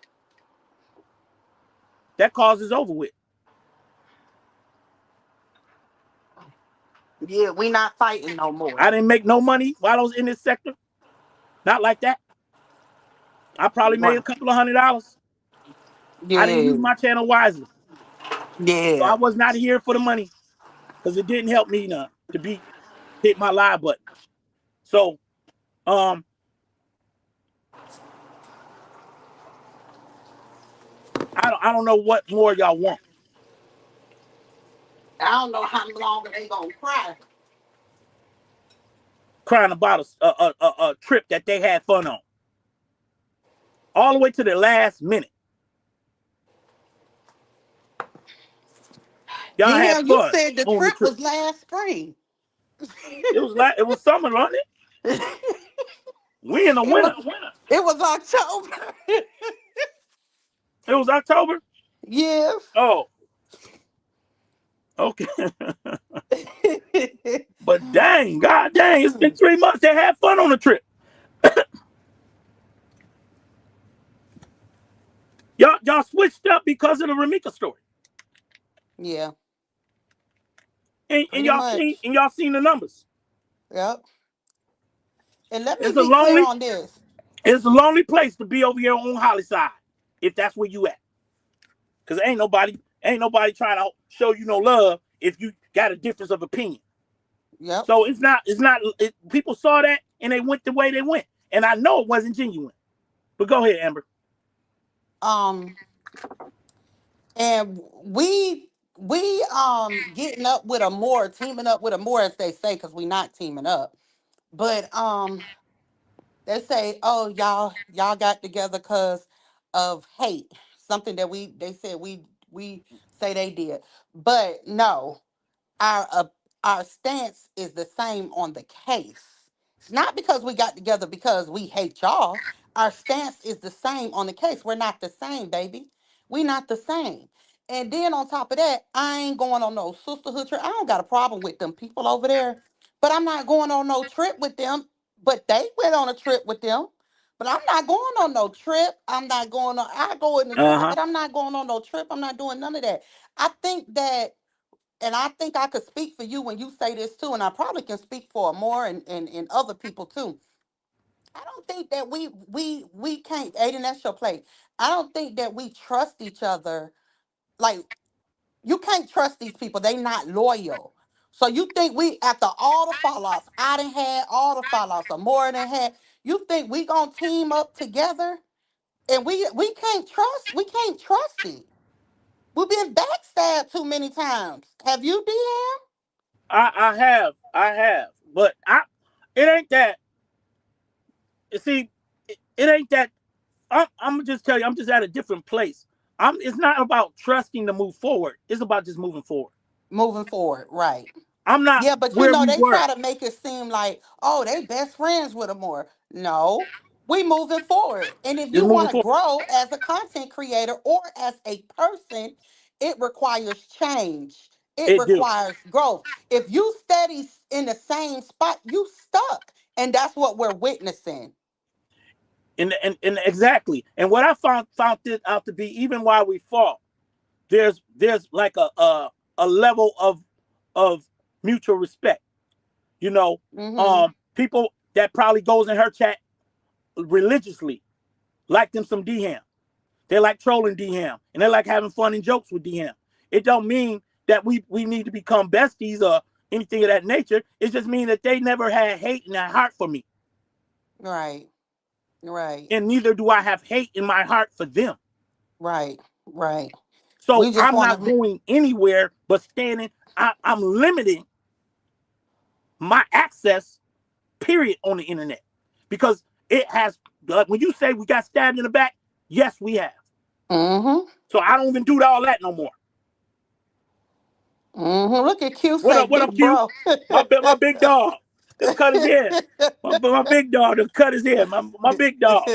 That cause is over with. Yeah, we not fighting no more. I didn't make no money while I was in this sector. Not like that. I probably made a Right. couple of $100. I didn't Yeah. use my channel wisely. So I Yeah. was not here for the money because it didn't help me none to be hit my live button. So um I don't know what more y'all want. I don't know how long they gonna cry. Crying about a trip that they had fun on. All the way to the last minute. Y'all had DM, you fun said the on the trip trip. was last spring. It was summer, wasn't it? it We in the was winter. it was October. It was October. Yes. Oh, okay. But dang, god dang, it's been 3 months. They had fun on the trip. Y'all switched up because of the Ramika story. Yeah, And pretty much. y'all seen the numbers. Yep. And let me It's a be clear lonely, on this. it's a lonely place to be over here on Holly side, if that's where you at. Cause ain't nobody trying to show you no love if you got a difference of opinion. Yep. So people saw that and they went the way they went. And I know it wasn't genuine. But go ahead, Amber. Um, and we getting up with a more, teaming up with a more, as they say, because we not teaming up. But they say, oh, y'all got together because of hate. Something that they said we say they did. But no, our uh, our stance is the same on the case. It's not because we got together because we hate y'all. Our stance is the same on the case. We're not the same, baby. We not the same. And then on top of that, I ain't going on no sisterhood trip. I don't got a problem with them people over there, but I'm not going on no trip with them. But they went on a trip with them. But I'm not going on no trip. I'm not going on. I go in the trip, Uh-huh. but I'm not going on no trip. I'm not doing none of that. I think that, and I think I could speak for you when you say this too, and I probably can speak for more and other people too. I don't think that we can't, Aiden, that's your plate. I don't think that we trust each other. Like, you can't trust these people. They not loyal. So you think we, after all the fall offs, I done had all the fall offs or more than had, you think we gonna team up together and we can't trust it. We've been backstabbed too many times. Have you, DM? I have. But it ain't that. You see, it ain't that. I'm gonna just tell you, I'm just at a different place. It's not about trusting to move forward. It's about just moving forward. Moving forward, right. I'm not Yeah, but where we they were. try to make it seem like, oh, they best friends with them more. No, we moving forward. And if Just you moving want to forward. grow as a content creator or as a person, it requires change. It It do. requires growth. If you steady in the same spot, you stuck. And that's what we're witnessing. And exactly. And what I found this out to be, even while we fought, there's like a level of mutual respect. You know, Mm-hmm. people that probably goes in her chat religiously like them some DM. They like trolling DM and they like having fun and jokes with DM. It don't mean that we need to become besties or anything of that nature. It just means that they never had hate in their heart for me. Right, right, And neither do I have hate in my heart for them. right, right. So We just I'm want not to, going anywhere but standing. I'm limiting my access, period, on the internet. Because it has, like when you say we got stabbed in the back, yes, we have. mm-hmm, So I don't even do all that no more. mm-hmm. Look at Q What say, up? What up, big Q? bro. My big dog. Just cut his head. My big dog just cut his head. My big dog.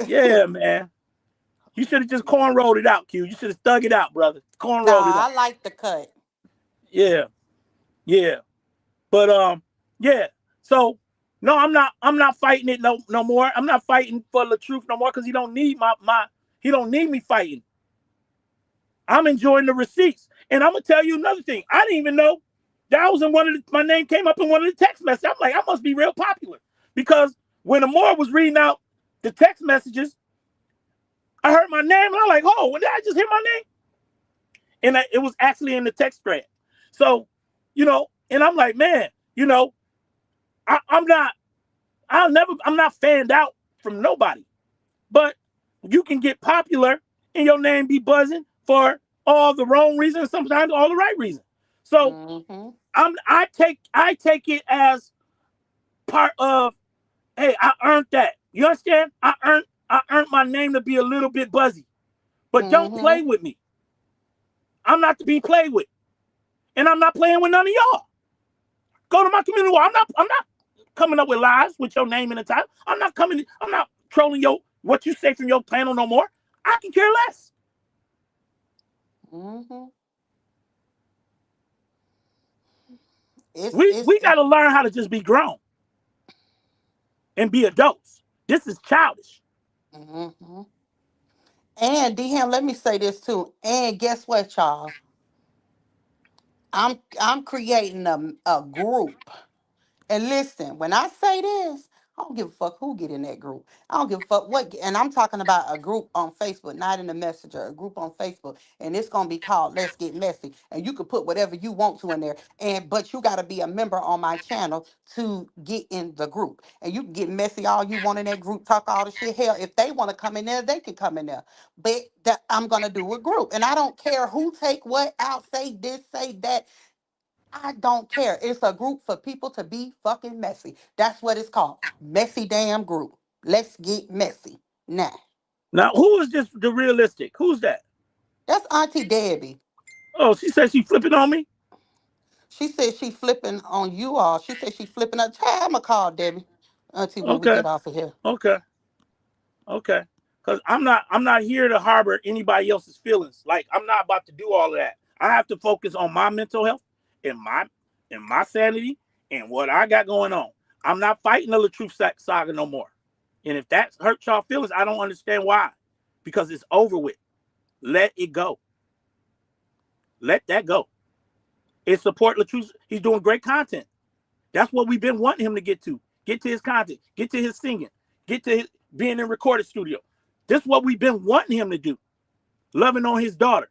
Yeah, man. You should have just cornrowed it out, Q. You should have thug it out, brother. Cornrowed it Nah, out. I like the cut. Yeah, yeah. But yeah. So no, I'm not fighting it no more. I'm not fighting for the truth no more because he don't need me fighting. I'm enjoying the receipts. And I'm gonna tell you another thing. I didn't even know That was in my name came up in one of the text messages. I'm like, I must be real popular. Because when Amor was reading out the text messages, I heard my name and I'm like, oh, did I just hear my name? And it was actually in the text thread. So, and I'm like, man, I'm not fanned out from nobody. But you can get popular and your name be buzzing for all the wrong reasons, sometimes all the right reasons. So I take it as part of, hey, I earned that. You understand? I earned my name to be a little bit buzzy. But don't play with me. I'm not to be played with. And I'm not playing with none of y'all. Go to my community. I'm not coming up with lies with your name in the title. I'm not trolling what you say from your panel no more. I can care less. We got to learn how to just be grown and be adults. This is childish. And DM, let me say this too. And guess what, y'all? I'm creating a group. And listen, when I say this, I don't give a fuck who get in that group. I don't give a fuck what. And I'm talking about a group on Facebook, not in the Messenger, a group on Facebook. And it's gonna be called Let's Get Messy. And you can put whatever you want to in there. But you gotta be a member on my channel to get in the group. And you can get messy all you want in that group, talk all the shit. Hell, if they want to come in there, they can come in there. But I'm gonna do a group. And I don't care who take what out, say this, say that. I don't care. It's a group for people to be fucking messy. That's what it's called. Messy damn group. Let's get messy. Now, who is this the realistic? Who's that? That's Auntie Debbie. Oh, she said she flipping on me? She said she flipping on you all. She said she flipping up. I'm going to call Debbie. Auntie, when we Okay. get off of here. Okay. Okay. Because I'm not here to harbor anybody else's feelings. Like, I'm not about to do all of that. I have to focus on my mental health and my sanity and what I got going on. I'm not fighting the truth saga no more. And if that hurts y'all feelings, I don't understand why. Because it's over with. Let it go. Let that go. And support Latrice. He's doing great content. That's what we've been wanting him to get to. Get to his content. Get to his singing. Get to his being in recorded studio. This is what we've been wanting him to do. Loving on his daughter.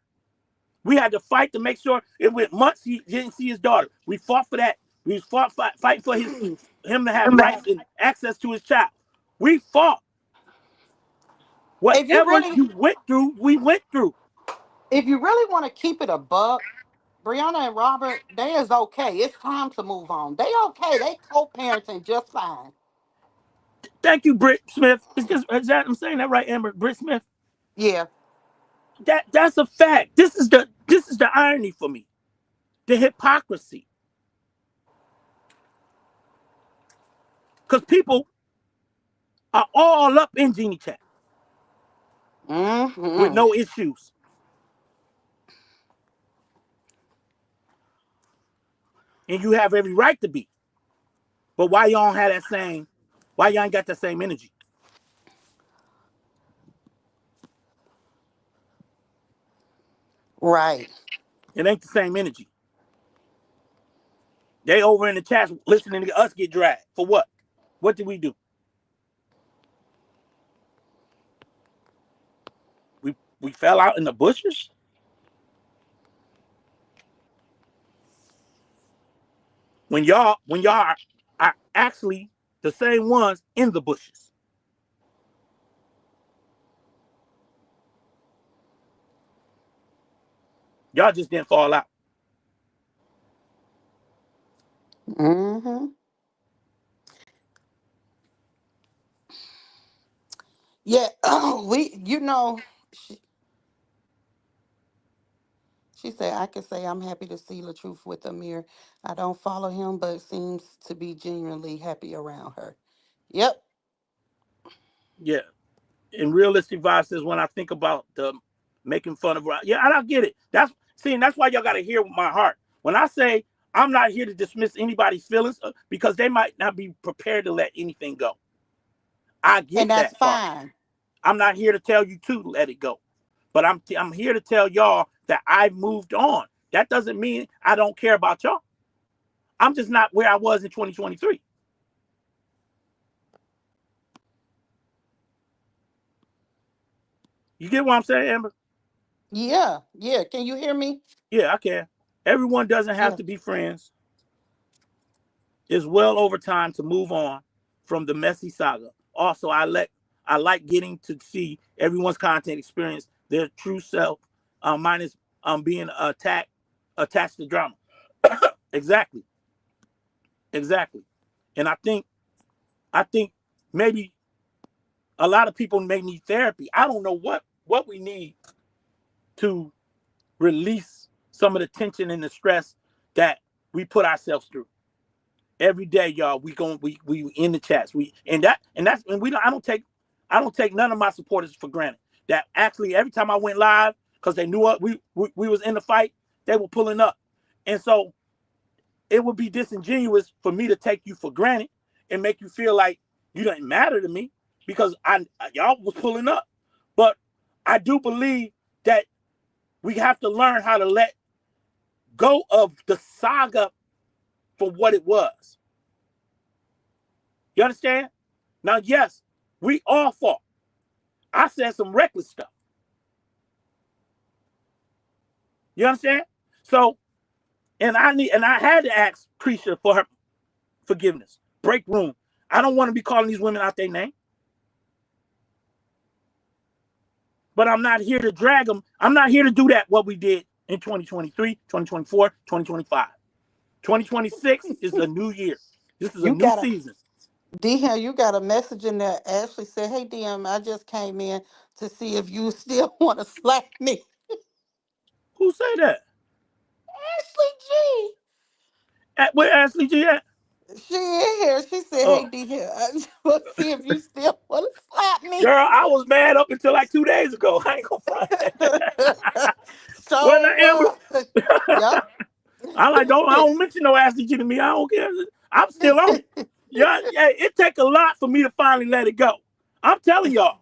We had to fight to make sure it went months he didn't see his daughter. We fought for that. We fought fight for him to have rights and access to his child. We fought. If you Whatever really, you went through, we went through. if you really want to keep it a buck, Brianna and Robert, they is okay. It's time to move on. They okay. They co-parenting just fine. Thank you, Britt Smith. Is that I'm saying that right, Amber? Britt Smith. Yeah. That's a fact. This is the irony for me. The hypocrisy. Because people are all up in Genie Chat with no issues. And you have every right to be. But why y'all don't have that same, why y'all ain't got that same energy? Right. It ain't the same energy. They over in the chat listening to us get dragged. For what? What did we do? We fell out in the bushes? When y'all are actually the same ones in the bushes. Y'all just didn't fall out. Yeah, she said, I can say I'm happy to see LaTruth with Amir. I don't follow him, but seems to be genuinely happy around her. Yep. Yeah. And realistic vibe says when I think about the making fun of, yeah, and I get it. That's why y'all got to hear my heart. When I say I'm not here to dismiss anybody's feelings because they might not be prepared to let anything go. I And get that's that part. fine. I'm not here to tell you to let it go, but I'm here to tell y'all that I've moved on. That doesn't mean I don't care about y'all. I'm just not where I was in 2023. You get what I'm saying, Amber? Yeah, yeah. Can you hear me? Yeah, I can. Everyone doesn't have Yeah. to be friends. It's well over time to move on from the messy saga. Also, I like getting to see everyone's content experience their true self, minus being attached to drama. Exactly, exactly. And I think maybe a lot of people may need therapy. I don't know what we need to release some of the tension and the stress that we put ourselves through every day, y'all. We in the chats. We I don't take none of my supporters for granted. That actually every time I went live, because they knew what we was in the fight, they were pulling up. And so it would be disingenuous for me to take you for granted and make you feel like you didn't matter to me because y'all was pulling up. But I do believe that we have to learn how to let go of the saga for what it was. You understand? Now, yes, we all fought. I said some reckless stuff. You understand? So, and I had to ask Prisha for her forgiveness. Break room. I don't want to be calling these women out their name. But I'm not here to drag them. I'm not here to do that, what we did in 2023, 2024, 2025. 2026 is a new year. This is a You new got a season. DM, you got a message in there. Ashley said, "Hey DM, I just came in to see if you still want to slap me." Who say that? Ashley G. Where Ashley G at? She in here. She said, "Hey Oh, DM, I just want to see if you still want to slap me." girl, I was mad up until like 2 days ago. I ain't gonna front. Wasn't So I, yep. Amber? I don't mention no Ashley G to me. I don't care. I'm still on it. Yeah, it take a lot for me to finally let it go. I'm telling y'all,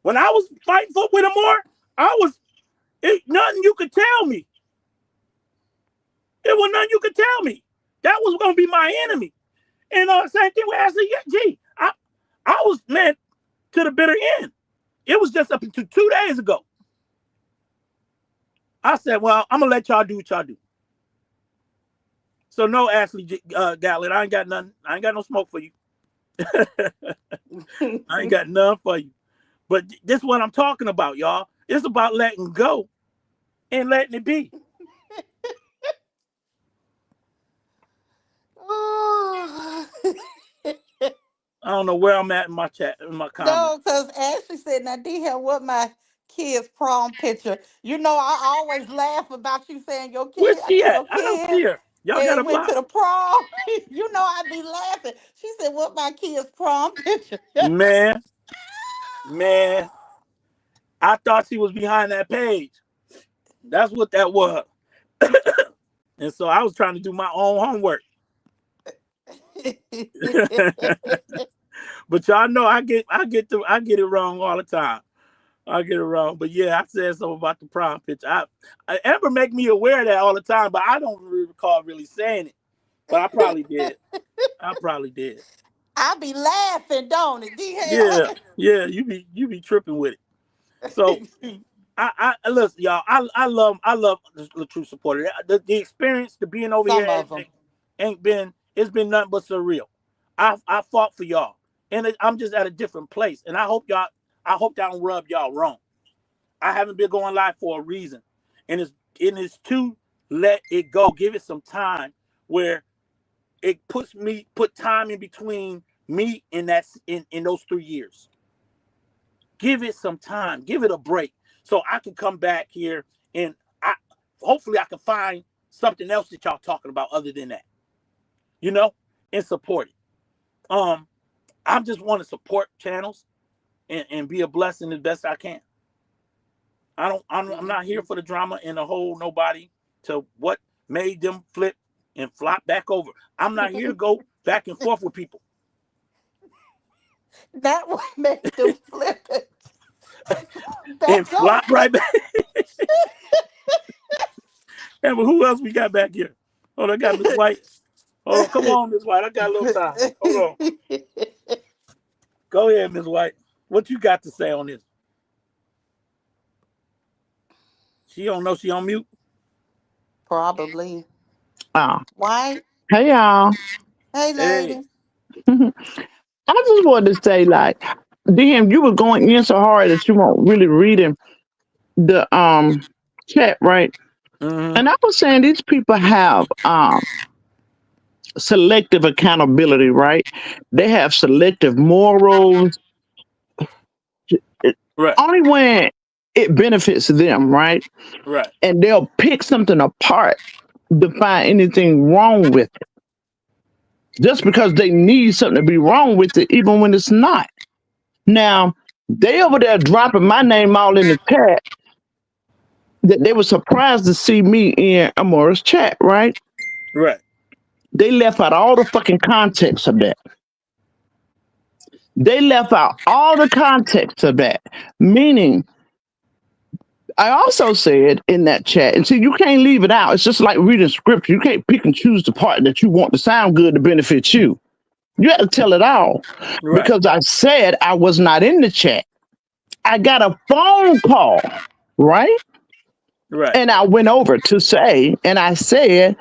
when I was fighting with Amor, nothing you could tell me. It was nothing you could tell me. That was gonna be my enemy. And same thing with Ashley G. I was, man, to the bitter end. It was just up until 2 days ago. I said, well, I'm gonna let y'all do what y'all do. So no, Ashley Gatlin, I ain't got nothing. I ain't got no smoke for you. I ain't got none for you. But this is what I'm talking about, y'all. It's about letting go and letting it be. Oh. I don't know where I'm at in my chat, in my comments. No, because Ashley said, "Now, D, what my kids' prom picture?" You know, I always laugh about you saying Where's she at? your I don't see kids her. Y'all got and a went to block? the prom. You know, I be laughing. She said, "What my kids' prom picture?" Man, man, I thought she was behind that page. That's what that was. And so I was trying to do my own homework. But y'all know I get it wrong all the time. I get it wrong. But yeah, I said something about the prom picture. Amber make me aware of that all the time, but I don't really recall really saying it. But I probably did. I probably did. I be laughing, don't it? D Yeah, yeah, you be tripping with it. So I listen, y'all. I love the true supporter. The experience to being over Some here of them. ain't been it's been nothing but surreal. I fought for y'all, and I'm just at a different place. And I hope that don't rub y'all wrong. I haven't been going live for a reason, and it's to let it go. Give it some time where it put time in between me and that's in those 3 years. Give it some time. Give it a break so I can come back here and I hopefully I can find something else that y'all talking about other than that, you know, and support it. I just want to support channels and be a blessing as best I can. I'm not here for the drama and the whole nobody to what made them flip and flop back over. I'm not here to go back and forth with people. That what made them flip it And back flop over. right back. And who else we got back here? Hold on, I got Miss White. Hold on, come on, Miss White. I got a little time. Hold on. Go ahead, Miss White. What you got to say on this? She don't know she on mute. Probably. Oh, White. hey y'all. Hey, Hey. lady. I just wanted to say, like, damn, you were going in so hard that you weren't really reading the chat, right? Mm-hmm. And I was saying these people have selective accountability, right? They have selective morals, Right. only when it benefits them, right? Right. And they'll pick something apart to find anything wrong with it, just because they need something to be wrong with it, even when it's not. Now, they over there dropping my name all in the chat that they were surprised to see me in Amora's chat, right? Right. They left out all the fucking context of that. They left out all the context of that. Meaning, I also said in that chat, and see, you can't leave it out. It's just like reading scripture. You can't pick and choose the part that you want to sound good to benefit you. You have to tell it all. Right. Because I said I was not in the chat. I got a phone call, right? Right. And I went over to say, and I said,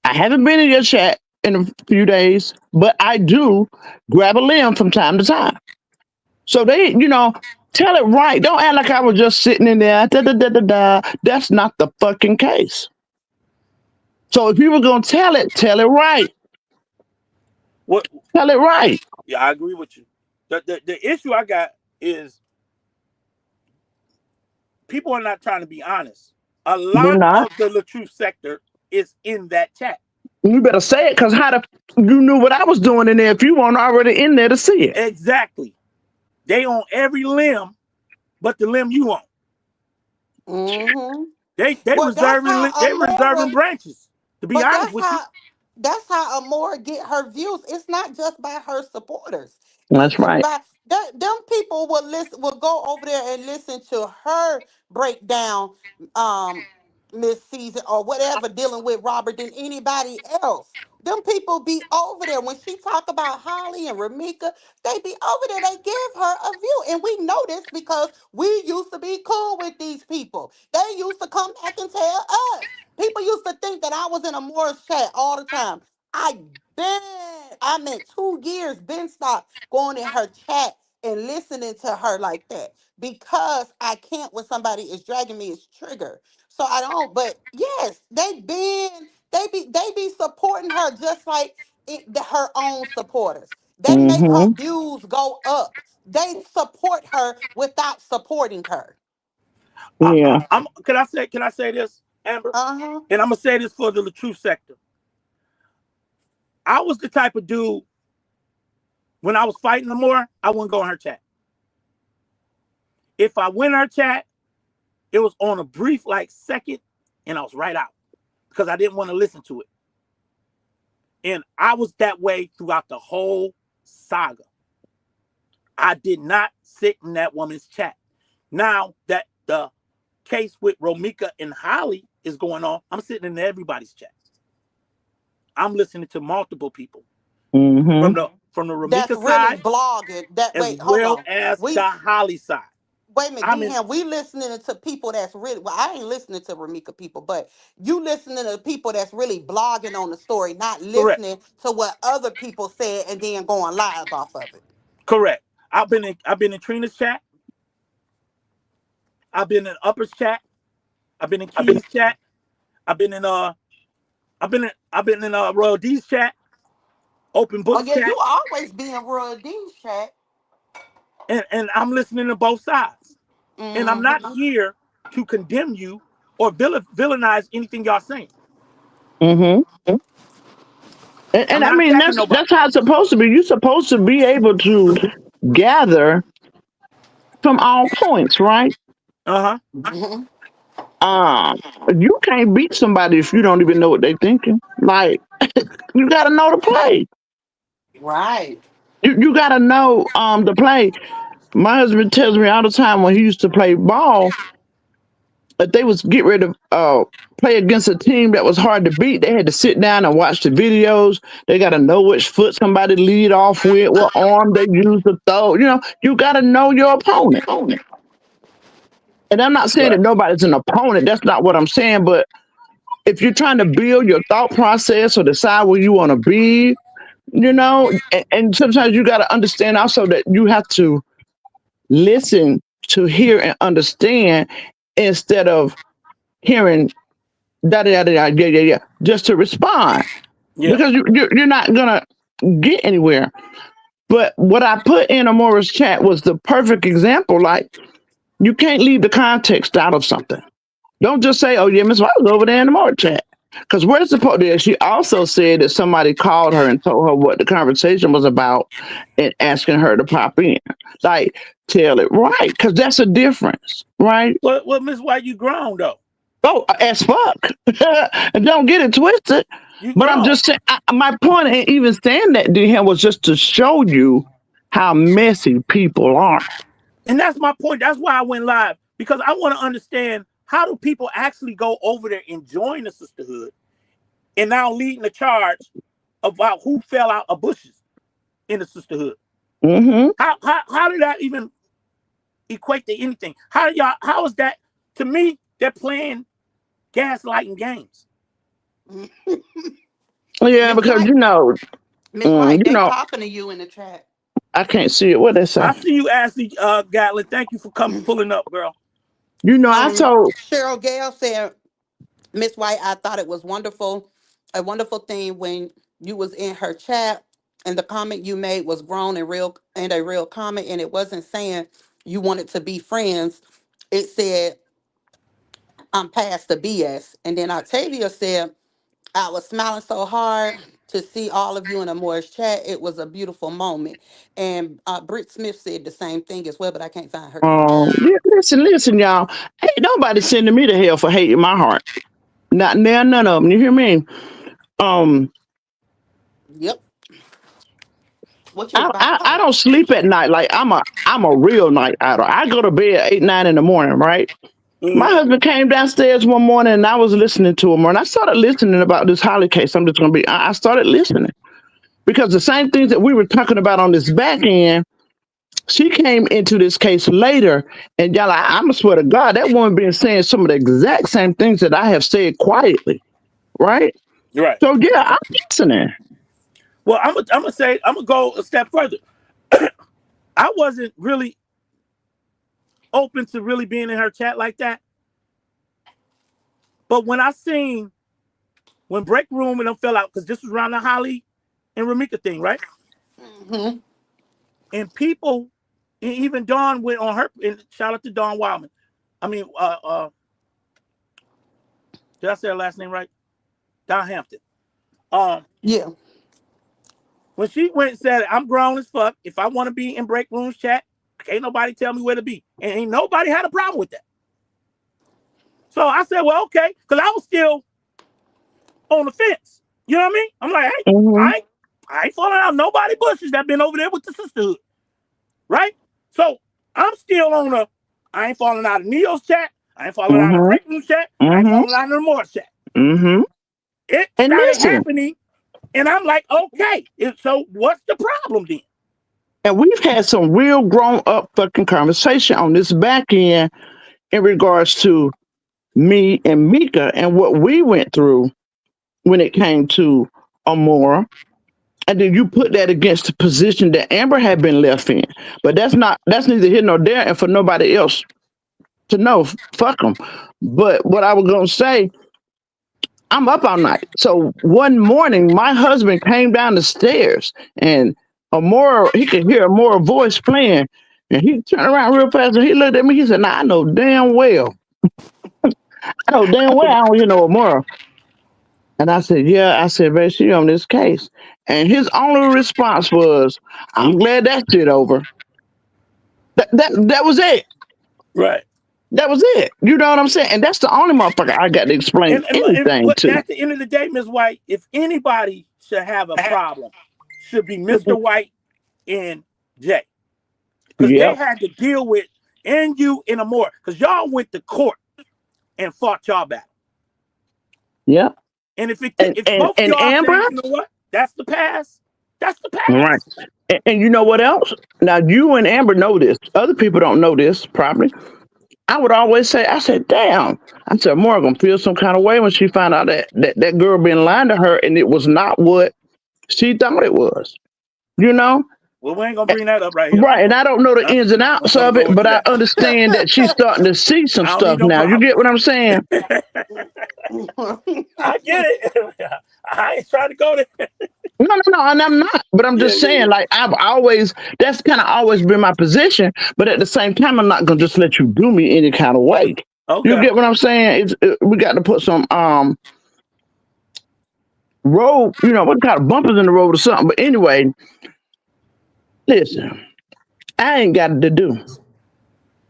I haven't been in your chat in a few days, but I do grab a limb from time to time. So they, tell it right. Don't act like I was just sitting in there. Da, da, da, da, da. That's not the fucking case. So if you were gonna tell it right. What? Tell it right. Yeah, I agree with you. The issue I got is people are not trying to be honest. A They're lot not. of the Latrue sector is in that chat. You better say it, because how the you knew what I was doing in there if you weren't already in there to see it. Exactly. They on every limb, but the limb you on. Mm-hmm. They Well, that's reserving how they reserving Amora. branches. To be But honest with you. that's how Amora get her views. It's not just by her supporters. That's It's right. by them people will go over there and listen to her break down Miss Season or whatever dealing with Robert than anybody else. Them people be over there when she talk about Holly and Ramika. They be over there. They give her a view, and we know this because we used to be cool with these people. They used to come back and tell us. People used to think that I was in a Morris chat all the time. I meant 2 years, been stopped going in her chat and listening to her like that because I can't when somebody is dragging me is trigger. So I don't. But yes, they be supporting her just like her own supporters. They make her Mm-hmm. views go up. They support her without supporting her. Yeah. I'm can I say this, Amber? Uh huh. And I'm gonna say this for the Latrue sector. I was the type of dude when I was fighting Lamore, I wouldn't go in her chat. If I went in her chat, it was on a brief like second, and I was right out because I didn't want to listen to it. And I was that way throughout the whole saga. I did not sit in that woman's chat. Now that the case with Romika and Holly is going on, I'm sitting in everybody's chat. I'm listening to multiple people Mm-hmm. from the That's Romika really side blogging. That as wait, hold well on. as the We Holly side. wait a minute, I'm in DM. We listening to people that's really well. I ain't listening to Ramika people, but you listening to people that's really blogging on the story, not correct, listening to what other people said and then going live off of it. correct. I've been in Trina's chat. I've been in Upper's chat. I've been in Key's chat. I've been in Royal D's chat, Open Oh Books yeah, you chat, always be in Royal D's chat. and I'm listening to both sides. And I'm not Mm-hmm. here to condemn you or villainize anything y'all saying. Mm-hmm. And I'm I not mean attacking that's nobody. how it's supposed to be. You're supposed to be able to gather from all points, right? Uh huh. Mm-hmm. Um, you can't beat somebody if you don't even know what they're thinking. Like, you gotta know the play. Right. You gotta know the play. My husband tells me all the time when he used to play ball, if they was get ready to play against a team that was hard to beat, they had to sit down and watch the videos. They got to know which foot somebody lead off with, what arm they use to throw. You know, you got to know your opponent. And I'm not saying Right. that nobody's an opponent. That's not what I'm saying. But if you're trying to build your thought process or decide where you want to be, you know, and sometimes you got to understand also that you have to listen to hear and understand instead of hearing da da da da yeah, just to respond Yeah. because you're not gonna get anywhere. But what I put in Amora's chat was the perfect example. Like you can't leave the context out of something. Don't just say, "Oh yeah, Miss White was over there in Amora chat." Because we're supposed to. She also said that somebody called her and told her what the conversation was about and asking her to pop in. Like, tell it right, because that's a difference, right? Well, Miss White, you grown though. Oh, as fuck. And don't get it twisted. You But I'm grown. just saying, my point in even saying that to him was just to show you how messy people are. And that's my point. That's why I went live. Because I want to understand how do people actually go over there and join the sisterhood and now leading the charge about who fell out of bushes in the sisterhood. Mm-hmm. How did that even equate to anything? How is that to me, they're playing gaslighting games. Yeah, Miss because White, Miss White, they talking to you in the chat. I can't see it. What they I say? see you, Ashley Gatlin. Thank you for coming pulling up, girl. I told. Cheryl Gale said, Miss White, I thought it was wonderful, a wonderful thing when you was in her chat and the comment you made was grown and a real comment, and it wasn't saying you wanted to be friends. It said, I'm past the BS. And then Octavia said, I was smiling so hard to see all of you in Amore's chat. It was a beautiful moment. And Britt Smith said the same thing as well, but I can't find her comment. Yeah, listen, y'all. Ain't nobody sending me to hell for hating my heart. Not now, none of them. You hear me? Um, Yep. What you was I, about to I I say? don't sleep at night. Like I'm a real night owl. I go to bed at 8, 9 in the morning. Right. My Mm-hmm. husband came downstairs one morning and I was listening to him, and I started listening about this Holly case. I'm just gonna be. I started listening because the same things that we were talking about on this back end, she came into this case later, and y'all, I'm gonna swear to God, that woman been saying some of the exact same things that I have said quietly, right? Right. So yeah, I'm listening. Well, I'm gonna go a step further. I wasn't really open to really being in her chat like that. But when I seen when Break Room and them fell out, because this was around the Holly and Ramika thing, right? Hmm. And people, and even Dawn went on her, and shout out to Dawn Wildman. I mean, did I say her last name right? Don Hampton. Um, Yeah. when she went and said, I'm grown as fuck. If I want to be in Break Room's chat, ain't nobody tell me where to be. And ain't nobody had a problem with that. So I said, well, okay, because I was still on the fence. You know what I mean? I'm like, hey, Hmm. I ain't falling out nobody bushes that been over there with the sisterhood. Right? So I'm still on the I ain't falling out of Neo's chat. I ain't falling out of Hmm. Break Room chat. I ain't Hmm. falling out of the Morris chat. Hmm. It And started listen, happening, and I'm like, okay. So what's the problem then? and we've had some real grown up fucking conversation on this back end in regards to me and Mika and what we went through when it came to Amora. And then you put that against the position that Amber had been left in. But that's neither here nor there, and for nobody else to know. Fuck them. But what I was gonna say, I'm up all night. So one morning, my husband came down the stairs, and Amora, he could hear Amora's voice playing, and he turned around real fast and he looked at me. He said, "Now I know damn well I don't hear no Amora." And I said, "Yeah." I said, "Babe, she on this case." And his only response was, "I'm glad that shit over." That was it. Right. That was it. You know what I'm saying? And that's the only motherfucker I got to explain anything But to. at the end of the day, Miss White, if anybody should have a problem, should be Mr. White and Jay. Because they Yep. had to deal with and you and Amore. Because y'all went to court. and fought y'all back. Yeah. And And if and both of and y'all Amber, say, you know what, that's the past. That's the right. past. And you know what else? Now you and Amber know this. Other people don't know this probably. I would always say, I said, damn. I said, Morgan feel some kind of way when she found out that girl been lying to her and it was not what she thought it was. You know? Well, we ain't gonna bring that up right here. Right. And I don't know the Not, ins and not outs gonna of it, go but into I that. understand that she's starting to see some I don't need stuff no now. You get problems. what I'm saying? I get it. I ain't trying to go there. No, no, no, and I'm not. But I'm Yeah, just yeah, saying, yeah. like I've always, that's kind of always been my position. But at the same time, I'm not gonna just let you do me any kind of way. You Okay. get what I'm saying? We got to put some road, what kind of bumpers in the road or something. But anyway, listen, I ain't got it to do.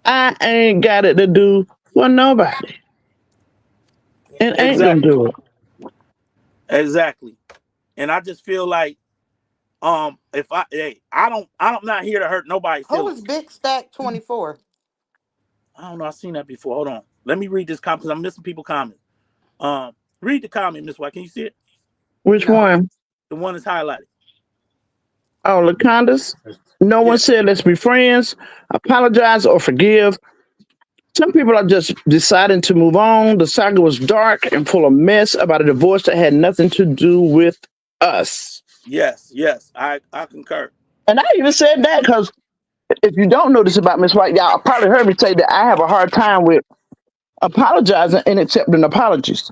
I ain't got it to do for nobody, and ain't gonna Exactly. do it. Exactly. And I just feel like if I'm not here to hurt nobody's Who feelings. was Big Stack 24? I don't know. I've seen that before. Hold on. Let me read this comment because I'm missing people comment. Read the comment, Miss White. Can you see it? Which No. one? The one that's highlighted. Oh, Lacondas. No one Yeah. said let's be friends, apologize, or forgive. Some people are just deciding to move on. The saga was dark and full of mess about a divorce that had nothing to do with us. Yes. Yes. I concur. And I even said that because if you don't know this about Miss White, y'all probably heard me say that I have a hard time with apologizing and accepting apologies.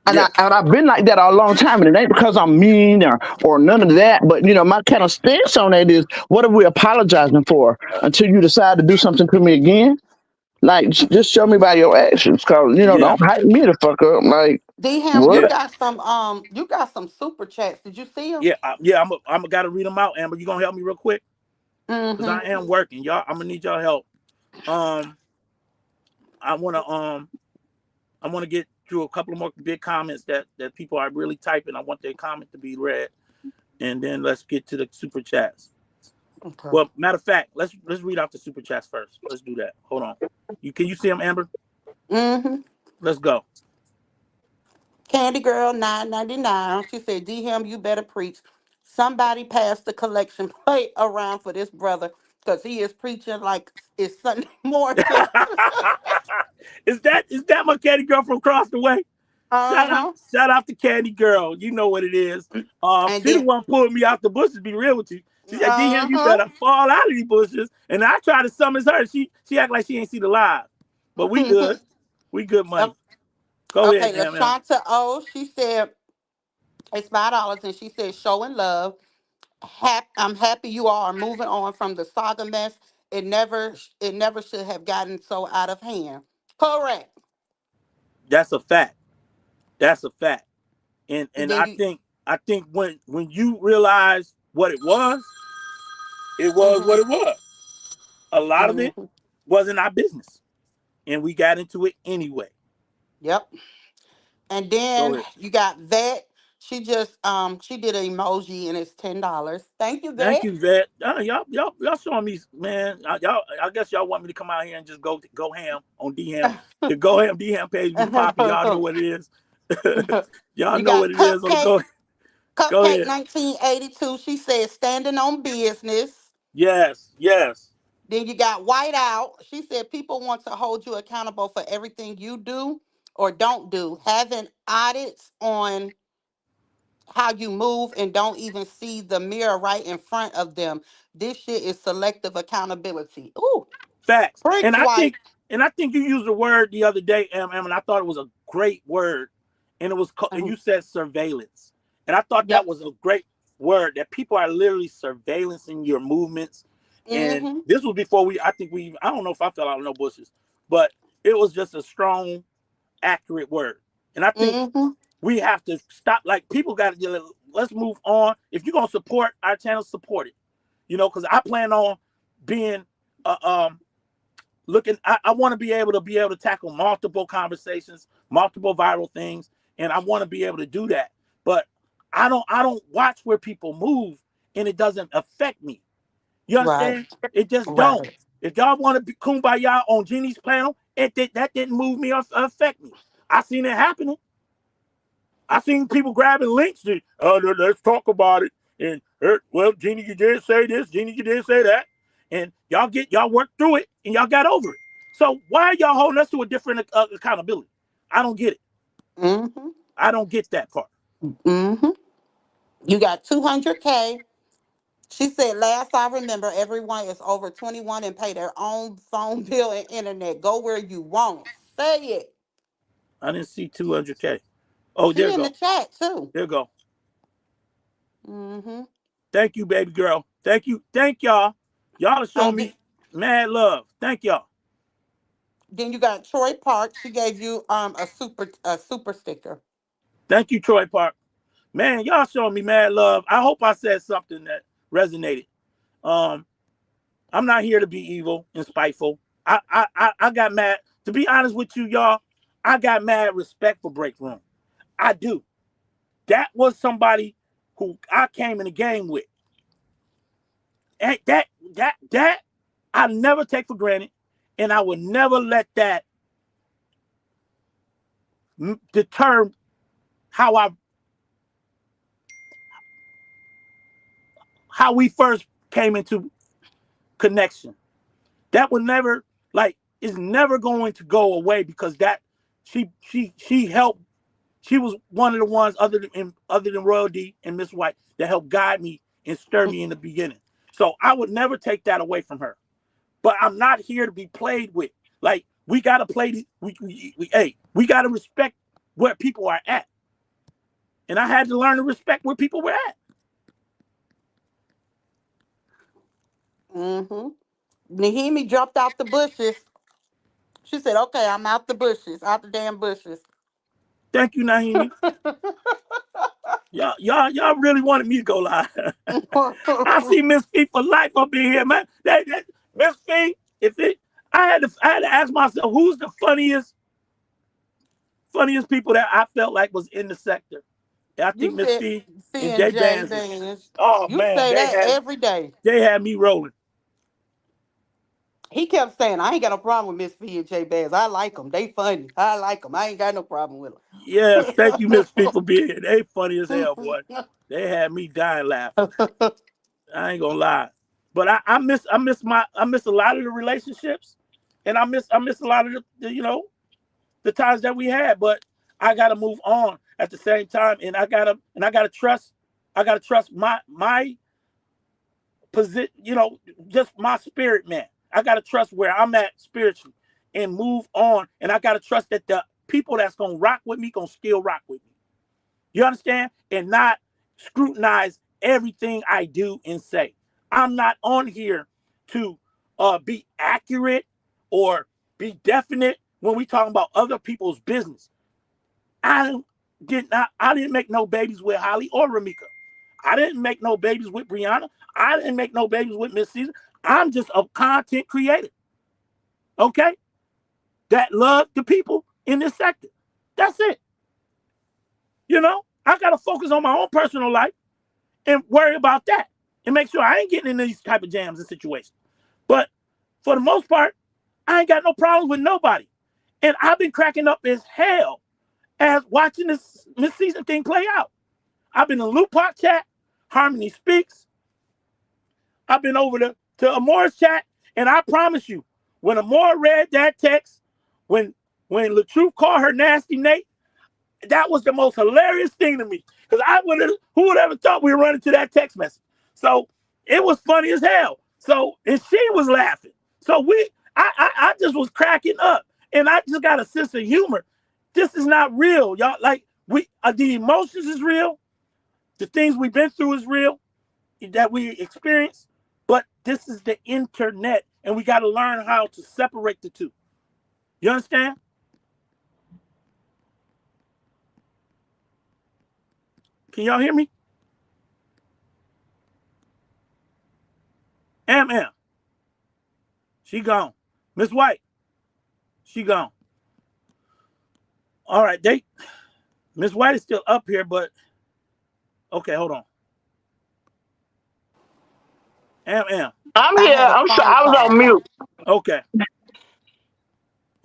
And, Yeah. I've been like that a long time. And it ain't because I'm mean or none of that. But, my kind of stance on that is what are we apologizing for until you decide to do something to me again? Like, just show me by your actions. Because, Yeah. don't hype me the fuck up. Like, D Ham, what? you got some super chats. Did you see them? Yeah. I'm gotta read them out, Amber. You gonna help me real quick? Cause I Mm-hmm. am working, y'all. I'm gonna need y'all help. Um, I wanna get through a couple of more big comments that people are really typing. I want their comment to be read, and then let's get to the super chats. Okay. Well, matter of fact, let's read out the super chats first. Let's do that. Hold on. Can you see them, Amber? Mm-hmm. Let's go. Candy Girl 9.99. She said, D Ham, you better preach. Somebody pass the collection plate around for this brother because he is preaching like it's Sunday morning. is that my Candy Girl from across the way? Uh-huh. Shout out to Candy Girl. You know what it is. And She the then one pulled me out the bushes. Be real with you. She said, "DM, you uh-huh. better fall out of these bushes." And I tried to summons her. She act like she ain't see the live. But we good. We good money. Go ahead, Okay, damn Amber. LaShanta O, she said it's $5 and she said showing love. I'm happy you all are moving on from the saga mess. It never should have gotten so out of hand. Correct. That's a fact. That's a fact. And And and then I you think I think when you realize what it was mm-hmm, what it was. A lot of it mm-hmm. wasn't our business. And we got into it anyway. Yep. And Go then ahead. you got Vet. She did an emoji and it's $10. Thank you, Thank Vet. you, Vet. Y'all showing me, man. I guess y'all want me to come out here and just go ham on D Ham. The Go Ham D Ham page be popping. Y'all know what it is. Y'all You know got what it is on the Cupcake. go Cupcake ahead. 1982. She said standing on business. Yes, yes. Then you got Whiteout. She said people want to hold you accountable for everything you do or don't do. Having audits on how you move and don't even see the mirror right in front of them. This shit is selective accountability. Ooh, Facts. preach, White. And I think you used a word the other day, and I thought it was a great word, and and Mhm. you said surveillance, and I thought that Yep. was a great word that people are literally surveillancing your movements, and Mm-hmm. this was before I don't know if I fell out of no bushes, but it was just a strong, accurate word, and I think Mm-hmm. we have to stop. Like people got to let's move on. If you're gonna support our channel, support it, because I plan on being uh, um looking. I want to be able to tackle multiple conversations, multiple viral things, and I want to be able to do that. But I don't watch where people move, and it doesn't affect me. You Right. understand? It just don't. Right. If y'all want to be kumbaya on Jeannie's panel, That didn't move me or affect me. I seen it happening. I seen people grabbing links to, let's talk about it. And well, Jeannie, you did say this. Jeannie, you did say that. And y'all worked through it and y'all got over it. So why are y'all holding us to a different accountability? I don't get it. Mm-hmm. I don't get that part. Mm-hmm. You got 200K. She said, last I remember, everyone is over 21 and pay their own phone bill and internet. Go where you want. Say it. I didn't see 200K. Oh, there She you in the go. chat too. There you go. Mm-hmm. Thank you, baby girl. Thank you. Thank y'all. Y'all are showing And me mad love. Thank y'all. then you got Troy Park. She gave you a super sticker. Thank you, Troy Park. Man, y'all showing me mad love. I hope I said something that resonated. Um, I'm not here to be evil and spiteful. I got mad. To be honest with you, y'all, I got mad respect for Break Room. I do. That was somebody who I came in the game with. And that I never take for granted, and I would never let that deter how I how we first came into connection. That would never like is never going to go away because that she helped. She was one of the ones other than Royal D and Miss White that helped guide me and stir me in the beginning. So I would never take that away from her. But I'm not here to be played with. Like we gotta play. We gotta respect where people are at, and I had to learn to respect where people were at. Mm-hmm. Nahimi dropped out the bushes. She said, okay, I'm out the bushes, out the damn bushes. Thank you, Naomi. Y'all really wanted me to go live. I see Miss Fee for life up in here, man. Miss Fee, if it, I had to ask myself who's the funniest people that I felt like was in the sector. And I You think Miss said Fee and Jay C&J Bands is. Vans. Oh You man, say that every day. they had me rolling. He kept saying, I ain't got no problem with Miss V and J Bass. I like them. They funny. I like them. I ain't got no problem with Yes, thank you, Miss Fee, for being here. They funny as hell, boy. They had me dying laughing. them. I ain't gonna lie. But I miss a lot of the relationships, and I miss a lot of the times that we had. But I gotta move on at the same time, and I gotta trust my position. Just my spirit, man. I gotta trust where I'm at spiritually, and move on. And I gotta trust that the people that's gonna rock with me gonna still rock with me. You understand? And not scrutinize everything I do and say. I'm not on here to be accurate or be definite when we talking about other people's business. I didn't make no babies with Holly or Ramika. I didn't make no babies with Brianna. I didn't make no babies with Miss Caesar. I'm just a content creator, okay? That love the people in this sector. That's it. I gotta focus on my own personal life and worry about that and make sure I ain't getting in these type of jams and situations. But for the most part, I ain't got no problems with nobody. And I've been cracking up as hell as watching this season thing play out. I've been in Loop Pop chat, Harmony Speaks. I've been over to Amore's chat, and I promise you, when Amore read that text, when LaTruth called her nasty Nate, that was the most hilarious thing to me. Because who would ever thought we were running to that text message? So it was funny as hell. So, and she was laughing. So I just was cracking up. And I just got a sense of humor. This is not real, y'all. Like, the emotions is real. The things we've been through is real, that we experience. But this is the internet. And we got to learn how to separate the two. You understand? Can y'all hear me? Am. She gone. Miss White, she gone. All right, Miss White is still up here, but okay, hold on. Am. I'm I here. had a I'm sorry. phone I was on call. mute. Okay.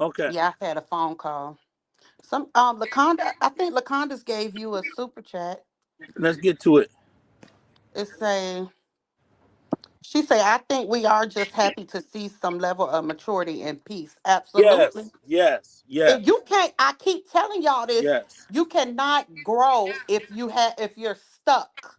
Okay, Yeah, I had a phone call. Some Laconda, I think Laconda's gave you a super chat. let's get to it. It say she say, I think we are just happy to see some level of maturity and peace. Absolutely. Yes, yes, And yes, you can't, I keep telling y'all this, yes, you cannot grow if you're stuck.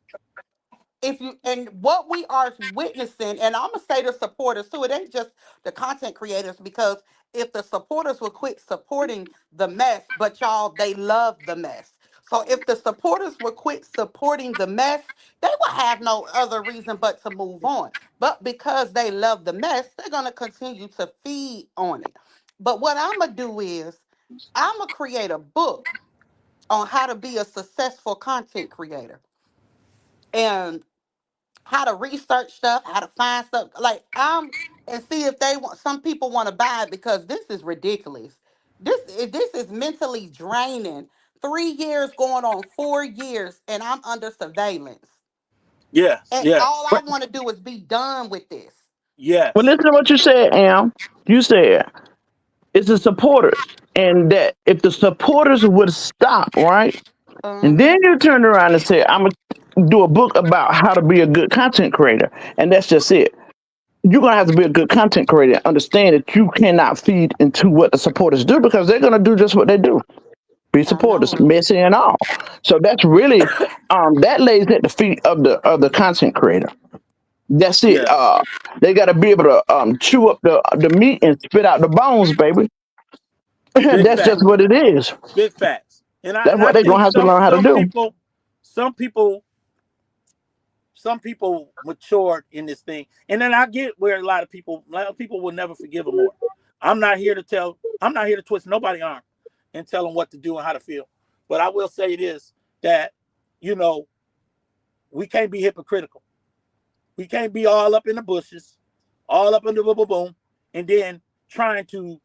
If you and what we are witnessing, and I'm gonna say the supporters too, it ain't just the content creators, because if the supporters would quit supporting the mess, but y'all, they love the mess. So if the supporters would quit supporting the mess, they will have no other reason but to move on. But because they love the mess, they're gonna continue to feed on it. But what I'm gonna do is I'm gonna create a book on how to be a successful content creator. And how to research stuff, how to find stuff. Like and see if they want. Some people want to buy it because this is ridiculous. This is mentally draining. 3 years going on 4 years, and I'm under surveillance. yes, And all yes, I want to do is be done with this. Well, yes, listen to what you said, Am. You said it's the supporters, and that if the supporters would stop, right, and Mm-hmm. then you turn around and say, "I'm gonna do a book about how to be a good content creator," and that's just it. You're gonna have to be a good content creator and understand that you cannot feed into what the supporters do because they're gonna do just what they do. Be I supporters, know it. messy and all. So that's really that lays at the feet of the content creator. That's it. yes. They got to be able to chew up the meat and spit out the bones, baby. Big That's just facts, what it is. big facts. And I That's and I what they're think gonna have to learn how to do. some people, some people matured in this thing. And then I get where a lot of people will never forgive them more. I'm not here to twist nobody's arm and tell them what to do and how to feel. But I will say this, that, you know, we can't be hypocritical. We can't be all up in the bushes, all up in the boom, boom, boom, and then trying to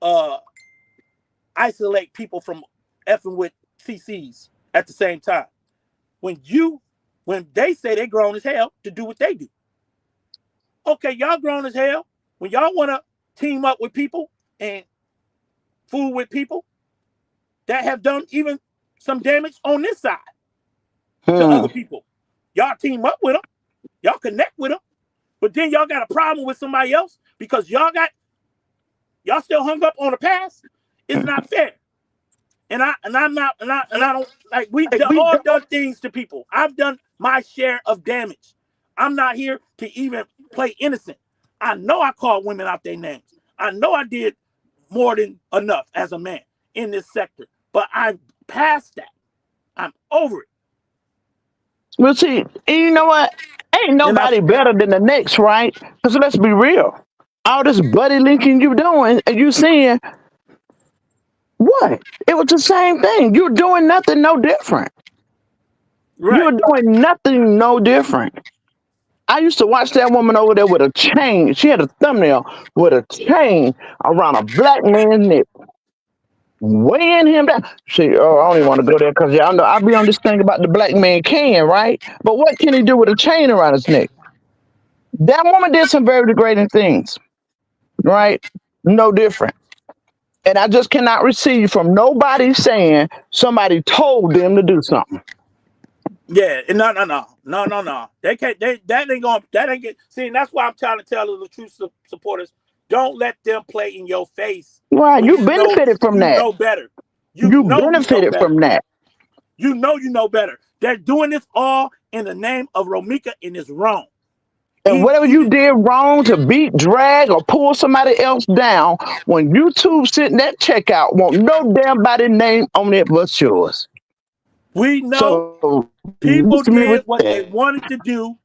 uh, isolate people from effing with CCs at the same time. When you, when they say they grown as hell to do what they do, okay, y'all grown as hell. When y'all want to team up with people and fool with people that have done even some damage on this side to Hmm. other people, y'all team up with them. Y'all connect with them. But then y'all got a problem with somebody else because y'all still hung up on the past. It's not fair. I'm not and I don't like all done things to people. I've done my share of damage. I'm not here to even play innocent. I know I called women out their names. I know I did more than enough as a man in this sector. But I'm past that. I'm over it. Well, see, you know what? Ain't And I nobody better than the next, right? Because let's be real. All this buddy linking you doing, and you seeing what? It was the same thing. You're doing nothing no different. right. You're doing nothing no different. I used to watch that woman over there with a chain. She had a thumbnail with a chain around a black man's neck, weighing him down. See, oh, I don't even want to go there because y'all know I be on this thing about the black man can, right? But what can he do with a chain around his neck? That woman did some very degrading things, right? No different. And I just cannot receive from nobody saying somebody told them to do something. Yeah, no. They can't. That ain't going. That ain't get. See, and that's why I'm trying to tell the true supporters. Don't let them play in your face Right, when you benefited from you that. know better. You benefited Better. from that. You know better. They're doing this all in the name of Romika, and it's wrong. And whatever you did wrong to beat, drag, or pull somebody else down, when YouTube sent that check out, won't no damn body name on it but yours. We know So listen to me people with did that. what they wanted to do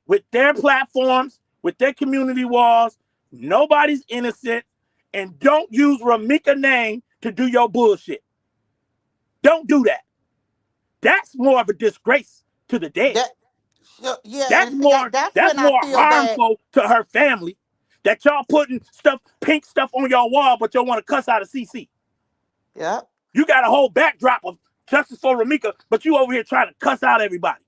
with their platforms, with their community walls. Nobody's innocent, and don't use Romika name to do your bullshit. Don't do that. That's more of a disgrace to the dead. That yeah, and see, that's That's when I more feel bad. harmful to her family. That y'all putting pink stuff on your wall, but y'all want to cuss out a CC. Yep. You got a whole backdrop of justice for Ramika, but you over here trying to cuss out everybody.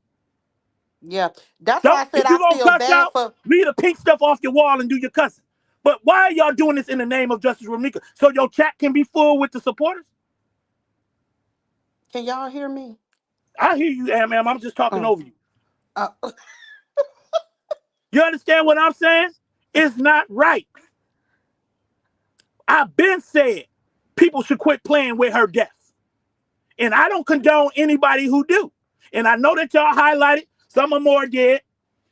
Yeah. That's why Don't I said if you I gonna feel cuss bad out, for leave the pink stuff off your wall and do your cussing. But why are y'all doing this in the name of Justice Ramika? So your chat can be full with the supporters? Can y'all hear me? I hear you, ma'am. I'm just talking Mm. over you. Uh, You understand what I'm saying? It's not right. I've been said people should quit playing with her death. And I don't condone anybody who do. And I know that y'all highlighted some of more did.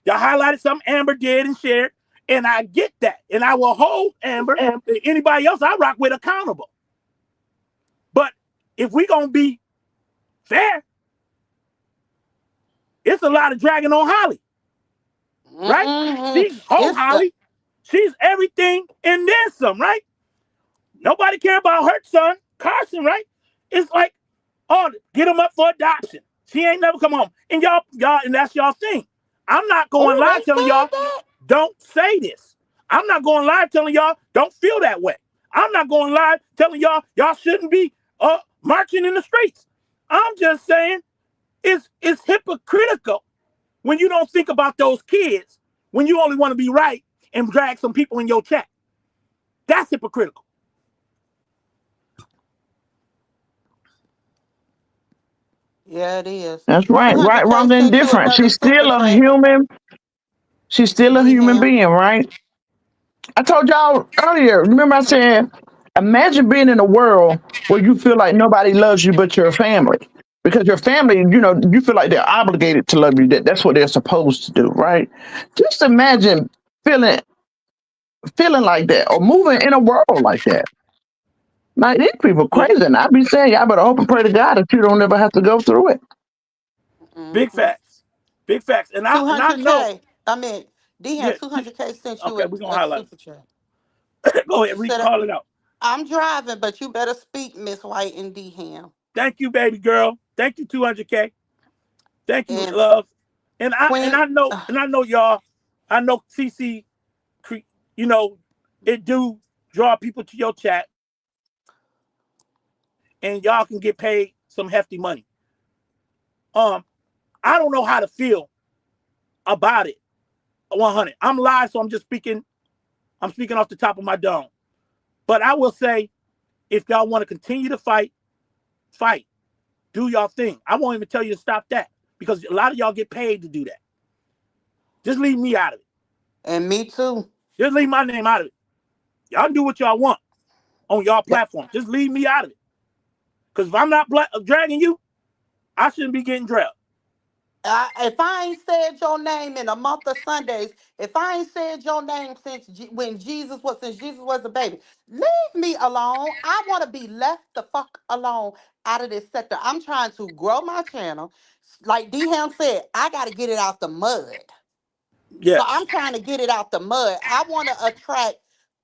Y'all highlighted some Amber did and shared. And I get that. And I will hold Amber and anybody else I rock with accountable. But if we gonna be fair, it's a lot of dragging on Holly, right? She's whole it's the Holly. She's everything and then some, right? Nobody care about her son, Carson, right? It's like, oh, get him up for adoption. She ain't never come home. And y'all, and that's y'all thing. I'm not going oh, live they telling said y'all, that. don't say this. I'm not going live telling y'all, don't feel that way. I'm not going live telling y'all shouldn't be marching in the streets. I'm just saying it's hypocritical when you don't think about those kids, when you only want to be right and drag some people in your chat. That's hypocritical. Yeah, it is. That's right. Right, wrong, 200K and sent you different. another She's super still a chat. human. She's still a human D-Ham. being, right? I told y'all earlier, remember I said, imagine being in a world where you feel like nobody loves you but your family. Because your family, you feel like they're obligated to love you. That's what they're supposed to do, right? Just imagine feeling feeling like that or moving in a world like that. Like these people Yeah, crazy. And I be saying, y'all better hope and pray to God that you don't ever have to go through it. big Mm-hmm. facts. Big facts. And I know, 200K. I mean, D-Ham, yeah, 200K sent you okay, we're gonna a highlight super chat. it. Go He ahead, read, said, call it out. I'm driving, but you better speak, Miss White and D-Ham. Thank you, baby girl. Thank you, 200K. Thank you, And love. And I and Queen, I know uh, and I know y'all. I know CC, you know, it do draw people to your chat, and y'all can get paid some hefty money. Um, I don't know how to feel about it. 100. I'm live, so I'm just speaking. I'm speaking off the top of my dome. But I will say, if y'all want to continue to fight, fight. Do y'all thing. I won't even tell you to stop that because a lot of y'all get paid to do that. Just leave me out of it. and me too. Just leave my name out of it. Y'all do what y'all want on y'all Yeah. platform. Just leave me out of it. Because if I'm not dragging you, I shouldn't be getting dragged. If I ain't said your name in a month of Sundays, if I ain't said your name since Jesus was a baby, leave me alone. I want to be left the fuck alone out of this sector. I'm trying to grow my channel. Like D Ham said, I got to get it out the mud. So Yes. I'm trying to get it out the mud. I want to attract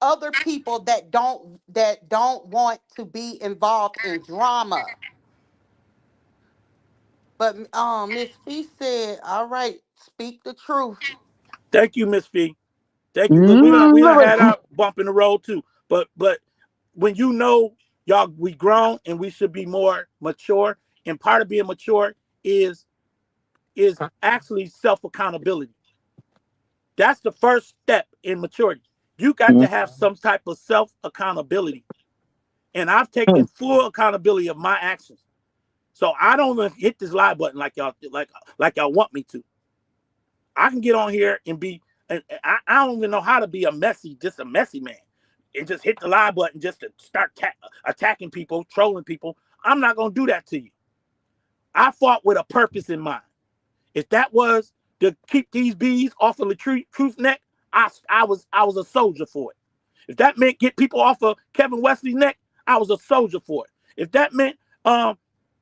other people that don't want to be involved in drama. But Miss Fee said, "All right, speak the truth." Thank you, Miss Fee. Thank you. Because we done had Look, our bump in the road too. But when you know y'all we grown and we should be more mature, and part of being mature is actually self accountability. That's the first step in maturity. You got to have some type of self accountability. And I've taken full accountability of my actions. So I don't even hit this live button like y'all want me to. I can get on here and be and I don't even know how to be just a messy man. And just hit the live button just to start attacking people, trolling people. I'm not gonna do that to you. I fought with a purpose in mind. If that was to keep these bees off of the truth neck, I was a soldier for it. If that meant get people off of Kevin Wesley's neck, I was a soldier for it. If that meant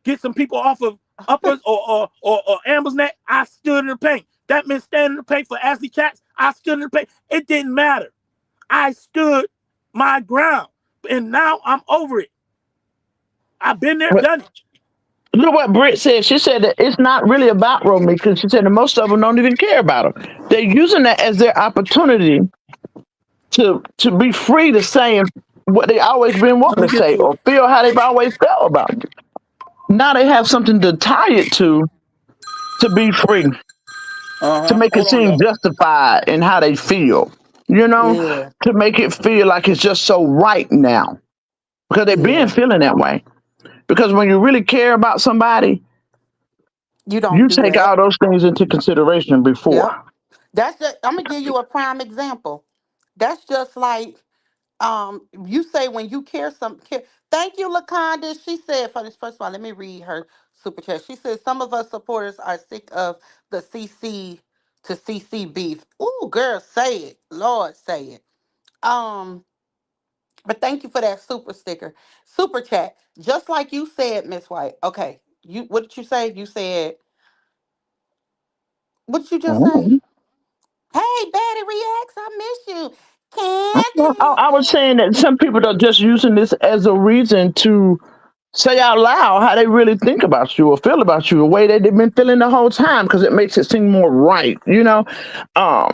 get some people off of Uppers or Amber's neck, I stood in the paint. That meant standing in the paint for Ashley Chats, I stood in the paint. It didn't matter. I stood my ground. And now I'm over it. I've been there, done it. look what Britt said. She said that it's not really about Romy because she said that most of them don't even care about her. They're using that as their opportunity to be free to say what they always been Let wanting me to get say to it. or feel how they've always felt about you. Now they have something to tie it to be free, to make it Hold on, seem y'all. justified in how they feel. you know, Yeah, to make it feel like it's just so right now. Because they've been yeah. feeling that way. Because when you really care about somebody, You don't you do take that. all those things into consideration before. Yep. That's just, I'm gonna give you a prime example. That's just like you say when you care. Thank you, Laconda. She said for this, first of all, let me read her super chat. She said some of us supporters are sick of the CC to CC beef. Ooh, girl, say it. Lord, say it. Um, but thank you for that super sticker. Super chat. Just like you said, Miss White. Okay. You what did you say? You said what did you just say? Mhm. Hey, Betty Reacts, I miss you. I was Candy. saying that some people are just using this as a reason to say out loud how they really think about you or feel about you, a way that they've been feeling the whole time, because it makes it seem more right. Um,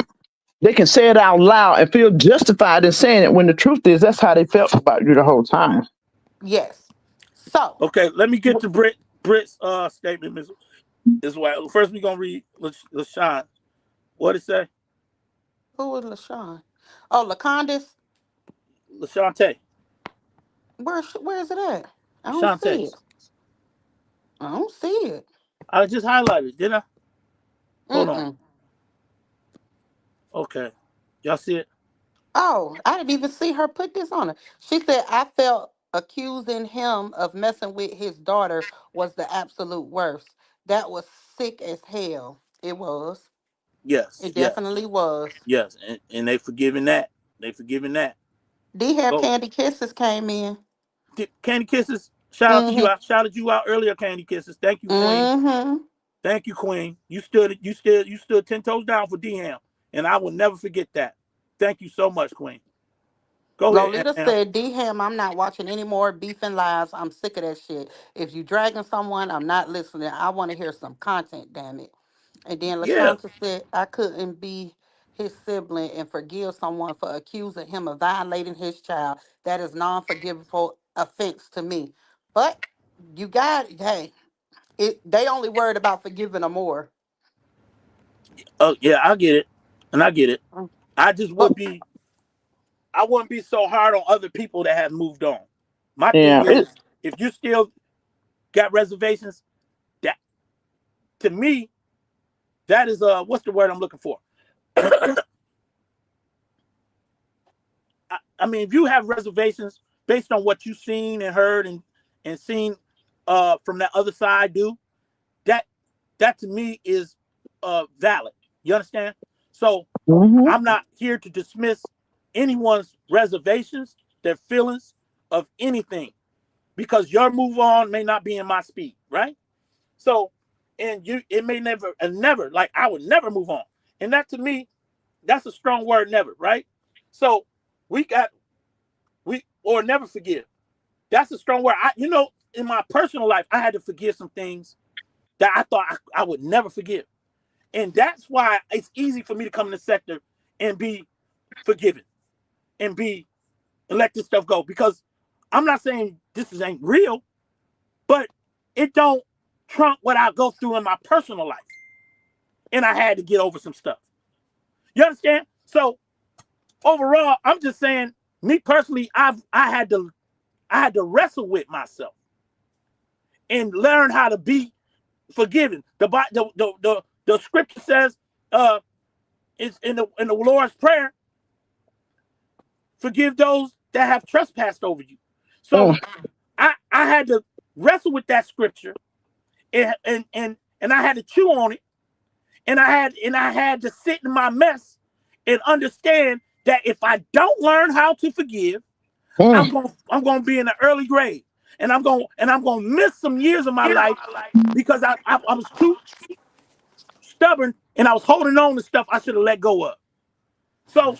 they can say it out loud and feel justified in saying it when the truth is that's how they felt about you the whole time. Yes. So, Okay, let me get to Brit's statement, Miss is why. First we gonna read LaShawn. What it say? who was LaShawn? Oh, LaCondis. LaShante. Where is it at? I don't Shante. see it. I don't see it. I just highlighted, didn't I? Hold on. Mm-mm. Okay. Y'all see it? Oh, I didn't even see her put this on her. She said, I felt accusing him of messing with his daughter was the absolute worst. That was sick as hell. It was. Yes, It yes, definitely was. yes. And they forgiving that. They forgiving that. D Hair Go. Candy Kisses came in. Candy Kisses. Shout out to you. Mm-hmm. I shouted you out earlier, Candy Kisses. Thank you, Queen. Mm-hmm. Thank you, Queen. You stood 10 toes down for D Ham. And I will never forget that. Thank you so much, Queen. Go ahead, Lolita Ham. said, D Ham, I'm not watching any more beef and lives. I'm sick of that shit. If you dragging someone, I'm not listening. I want to hear some content, damn it. And then Yeah. LaShanta said, I couldn't be his sibling and forgive someone for accusing him of violating his child. That is non-forgivable offense to me. But you got, hey, they only worried about forgiving them more. Oh, yeah, I get it. And I get it. Mm. I just But would be I wouldn't be so hard on other people that have moved on. My thing Yeah, is, if you still got reservations, that to me, that is what's the word I'm looking for? I mean, if you have reservations based on what you've seen and heard and seen from that other side do, that that to me is valid. You understand? So hmm I'm not here to dismiss anyone's reservations, their feelings of anything, because your move on may not be in my speed, right? So, and you, it may never, and never, like I would never move on, and that to me, that's a strong word, never, right? So, we got we or never forgive. That's a strong word. In my personal life, I had to forgive some things that I thought I would never forgive, and that's why it's easy for me to come in the sector and be forgiven and be and let this stuff go because I'm not saying ain't real, but it don't trump what I go through in my personal life. And I had to get over some stuff. You understand? So overall, I'm just saying, me personally, I had to wrestle with myself and learn how to be forgiven. The scripture says, it's in the Lord's prayer, forgive those that have trespassed over you. So mm. I had to wrestle with that scripture and I had to chew on it and I had to sit in my mess and understand that if I don't learn how to forgive, Mm. I'm gonna be in the early grave, and I'm gonna miss some years of my life because I was too stubborn and I was holding on to stuff I should have let go of. So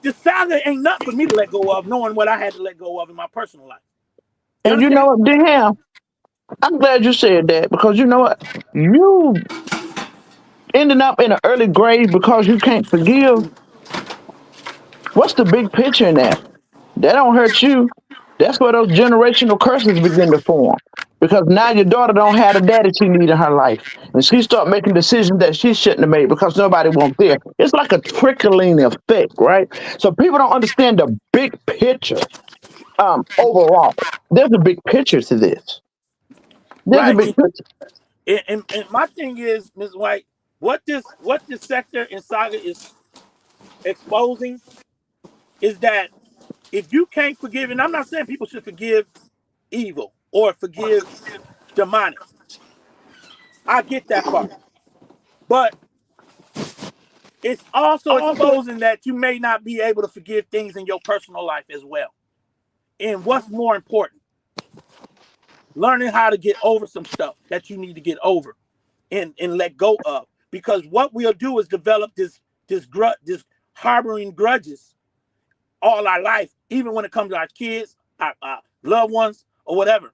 the saga ain't nothing for me to let go of, knowing what I had to let go of in my personal life. You And you know understand? what, damn, I'm glad you said that, because you know what? You ending up in an early grave because you can't forgive. What's the big picture in that? That don't hurt you. That's where those generational curses begin to form. because now your daughter don't have the daddy she need in her life, and she start making decisions that she shouldn't have made because nobody wants there. It's like a trickling effect, right? So people don't understand the big picture. Overall, there's a big picture to this. There's a Right. big picture. And my thing is, Ms. White, what this sector in Saga is exposing is that if you can't forgive, and I'm not saying people should forgive evil or forgive demonic. I get that part. But it's also exposing that you may not be able to forgive things in your personal life as well. And what's more important, learning how to get over some stuff that you need to get over and let go of. Because what we'll do is develop this harboring grudges all our life, even when it comes to our kids, our loved ones, or whatever.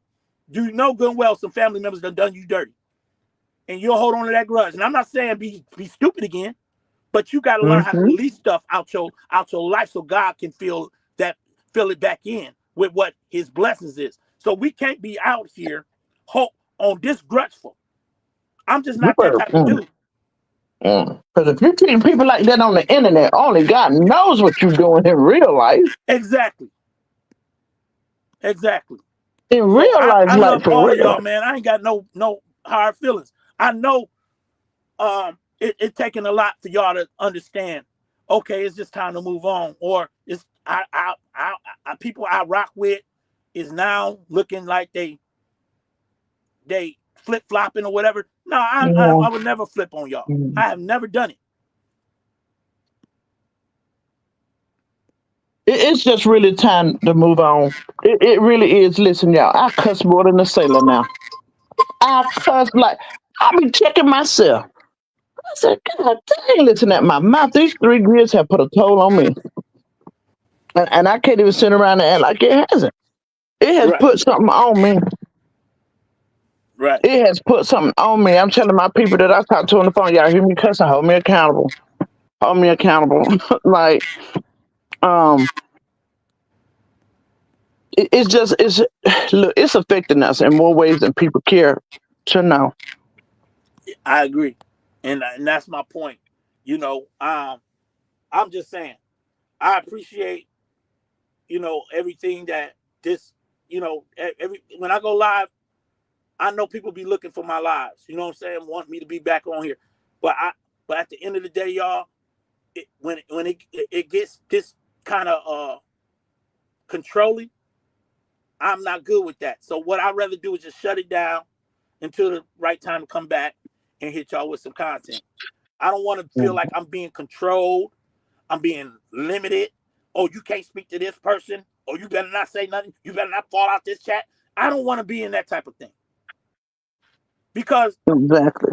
You know good and well some family members done you dirty. And you'll hold on to that grudge. And I'm not saying be stupid again, but you got to learn how to Hmm. release stuff out your life so God can fill it back in with what his blessings is. So we can't be out here on this grudgeful. I'm just not that type of dude. Because if you're treating people like that on the internet, only God knows what you're doing in real life. Exactly. Exactly. In So real life, I like love for all of real. y'all, man. I ain't got no hard feelings. I know it taking a lot for y'all to understand. Okay, it's just time to move on, or it's people I rock with is now looking like they flip flopping or whatever. No, Yeah. I would never flip on y'all. Mm. I have never done it. It's just really time to move on. It really is. Listen, y'all, I cuss more than a sailor now. I cuss like I be checking myself. I said, God dang, listen at my mouth. These 3 years have put a toll on me. And I can't even sit around and act like it hasn't. It has Right, put something on me. right. It has put something on me. I'm telling my people that I talk to on the phone, y'all hear me cussing, hold me accountable. Hold me accountable. Like, um, it's just look, it's affecting us in more ways than people care to know. I agree, and that's my point. I'm just saying. I appreciate everything that this every when I go live. I know people be looking for my lives. You know what I'm saying? Want me to be back on here, but at the end of the day, y'all, when it gets this kind of controlling, I'm not good with that. So what I'd rather do is just shut it down until the right time to come back and hit y'all with some content. I don't want to feel like I'm being controlled. I'm being limited. Oh, you can't speak to this person. Or you better not say nothing. You better not fall out this chat. I don't want to be in that type of thing because Exactly.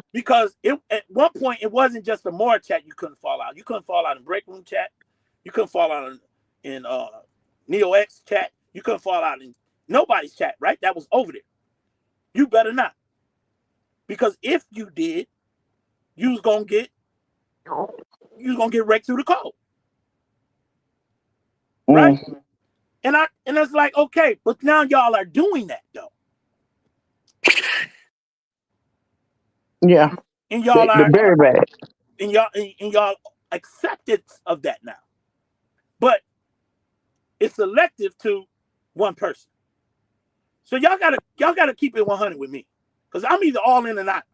at one point it wasn't just the more chat you couldn't fall out. You couldn't fall out in break room chat. You couldn't fall out in Neo X chat. You couldn't fall out in nobody's chat. Right? That was over there. You better not, because if you did, you was gonna get wrecked through the code. Right? Mm, And it's like, okay, but now y'all are doing that though, yeah, and y'all they're are very bad. and y'all acceptance of that now. But it's selective to one person. So y'all gotta keep it 100 with me, because I'm either all in or not.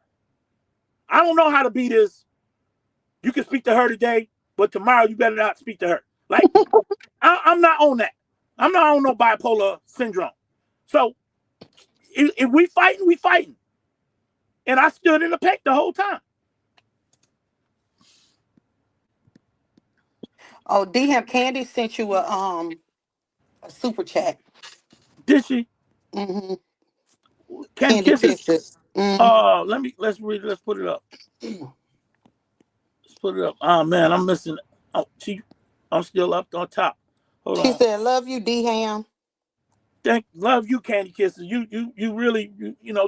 I don't know how to be this. You can speak to her today, but tomorrow you better not speak to her. Like I'm not on that. I'm not on no bipolar syndrome. So if we fighting, we fighting. And I stood in the pack the whole time. Oh, DM Candy sent you a super chat. Did she? Mm-hmm. Candy Candy kisses? kisses. Mm-hmm. Let's put it up. Let's put it up. Oh man, I'm missing. Oh, I'm still up on top. Hold She on. said, "Love you, D Ham." Love you, Candy Kisses. You really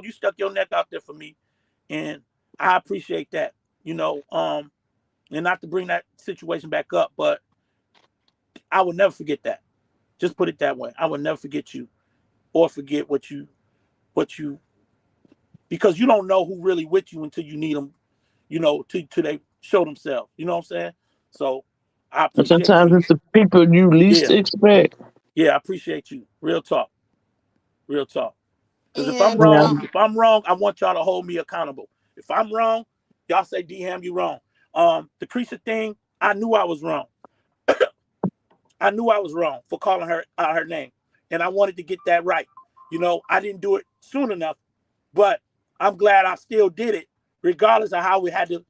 you stuck your neck out there for me, and I appreciate that. And not to bring that situation back up, but I will never forget that. Just put it that way. I will never forget you or forget what you because you don't know who really with you until you need them, till they show themselves. You know what I'm saying? So I And appreciate sometimes you. it's the people you least Yeah, expect. yeah, I appreciate you. Real talk, real talk. Because if I'm And Yeah. wrong, I want y'all to hold me accountable. If I'm wrong, y'all say D-Ham, you wrong. The Creature thing, I knew I was wrong. I knew I was wrong for calling her out her name, and I wanted to get that right. I didn't do it soon enough, but I'm glad I still did it, regardless of how we had to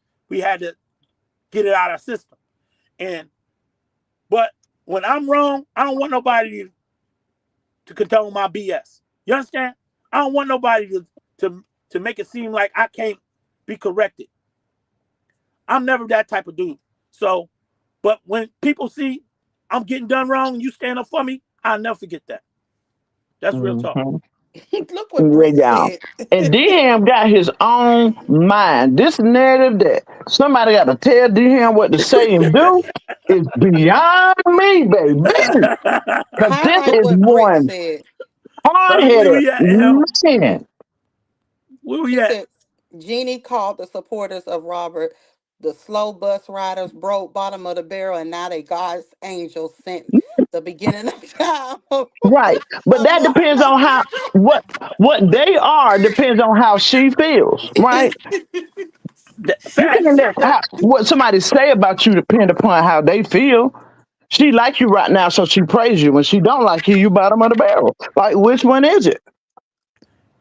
get it out of our system. And but when I'm wrong, I don't want nobody to condone my BS. You understand? I don't want nobody to make it seem like I can't be corrected. I'm never that type of dude. So, but when people see I'm getting done wrong and you stand up for me, I'll never forget that. That's real talk. Hmm. look what Yeah, Bree y'all. said. And DM got his own mind. This narrative that somebody got to tell DM what to say and do is beyond me, baby. Because this Highlight is what Bree one said. Where hard-headed we at, hell? man. Where we She at? said, Jeannie called the supporters of Robert the slow bus riders, broke bottom of the barrel, and now they God's angels sent the beginning of time. Right. But Of that more depends on how what they are depends on how she feels, right? You can't Facts. let what somebody say about you depend upon how they feel. She like you right now, so she praise you. When she don't like you, you bottom of the barrel. Like which one is it?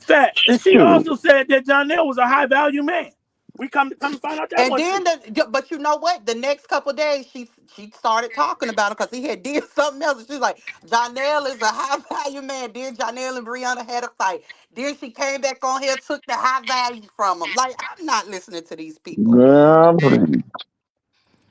Facts. And she Shoot. also said that Jonell was a high value man. We come to find out that And one then true. but you know what? The next couple of days, she started talking about him because he had did something else. And she's like, Jonell is a high value man. Then Jonell and Brianna had a fight. Then she came back on here, took the high value from him. Like, I'm not listening to these people. Girl, please.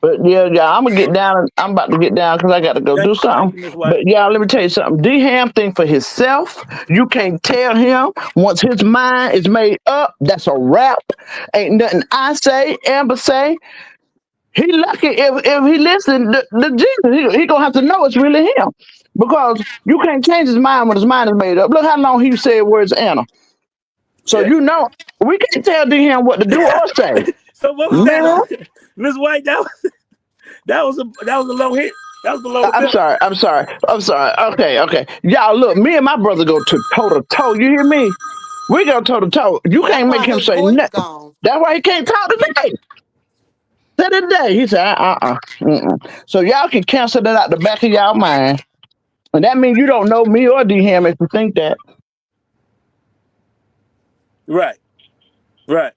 But yeah, yeah, I'm gonna get down. I'm about to get down because I got to go do Thank something. you, Miss White. But y'all, let me tell you something. D Ham think for himself. You can't tell him once his mind is made up. That's a wrap. Ain't nothing I say, Amber say. He lucky if he listen the Jesus. He gonna have to know it's really him because you can't change his mind when his mind is made up. Look how long he said words Anna. So Yeah. you know we can't tell D Ham what to do or say. So what was that, Man, Miss White? That was a low hit. That was below the I'm belt. sorry. I'm sorry. I'm sorry. Okay, okay. Y'all, look, me and my brother go to toe to toe. You hear me? We go toe to toe. You That's can't make why him his say voice nothing. gone. That's why he can't talk today. To the day, he said, mm-mm. So y'all can cancel that out the back of y'all mind. And that means you don't know me or D Ham if you think that. Right. Right.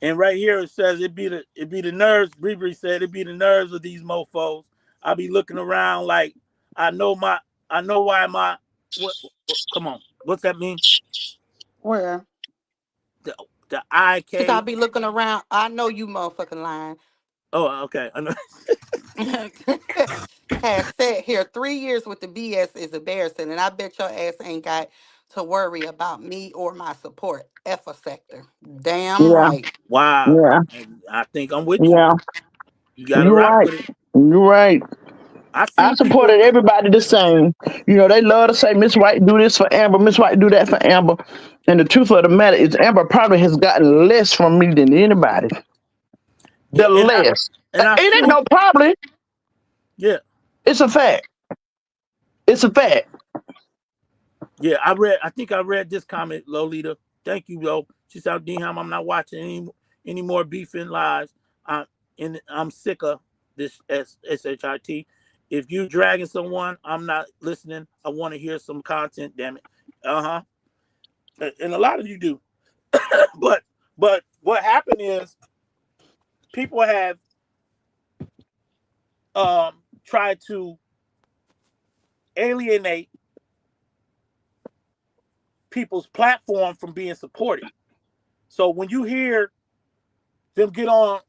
And right here it says it be the nerves. Bree said it be the nerves of these mofos. I be looking around like I know my I know why my what come on. What's that mean? Where? The the She gotta IK. be looking around. I know you motherfucking lying. Oh, okay. I know. Has sat here 3 years with the BS is embarrassing, and I bet your ass ain't got to worry about me or my support. F a sector. Damn Yeah, right. Wow. yeah, And I think I'm with you. yeah. You gotta You're rock right. with it. You're right. I I seen people. supported everybody the same. You know, they love to say Miss White do this for Amber, Miss White do that for Amber. And the truth of the matter is Amber probably has gotten less from me than anybody. Yeah, The and I less. and I It ain't sure no problem. yeah. It's a fact. It's a fact. Yeah, I think I read this comment, Lolita. Thank you, though. She said, "Dehan, I'm not watching any more beefing lives. I'm sick of this shit. If you dragging someone, I'm not listening. I want to hear some content. Damn it. And a lot of you do. but what happened is people have tried to alienate people's platform from being supported. So when you hear them get on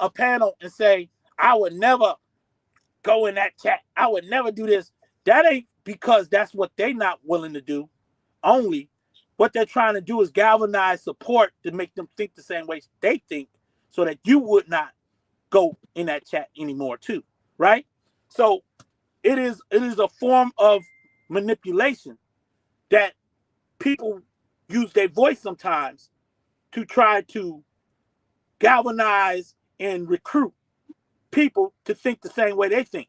a panel and say, I would never go in that chat. I would never do this. That ain't because that's what they not willing to do. Only what they're trying to do is galvanize support to make them think the same way they think so that you would not go in that chat anymore too. Right? So it is a form of manipulation that people use their voice sometimes to try to galvanize and recruit people to think the same way they think.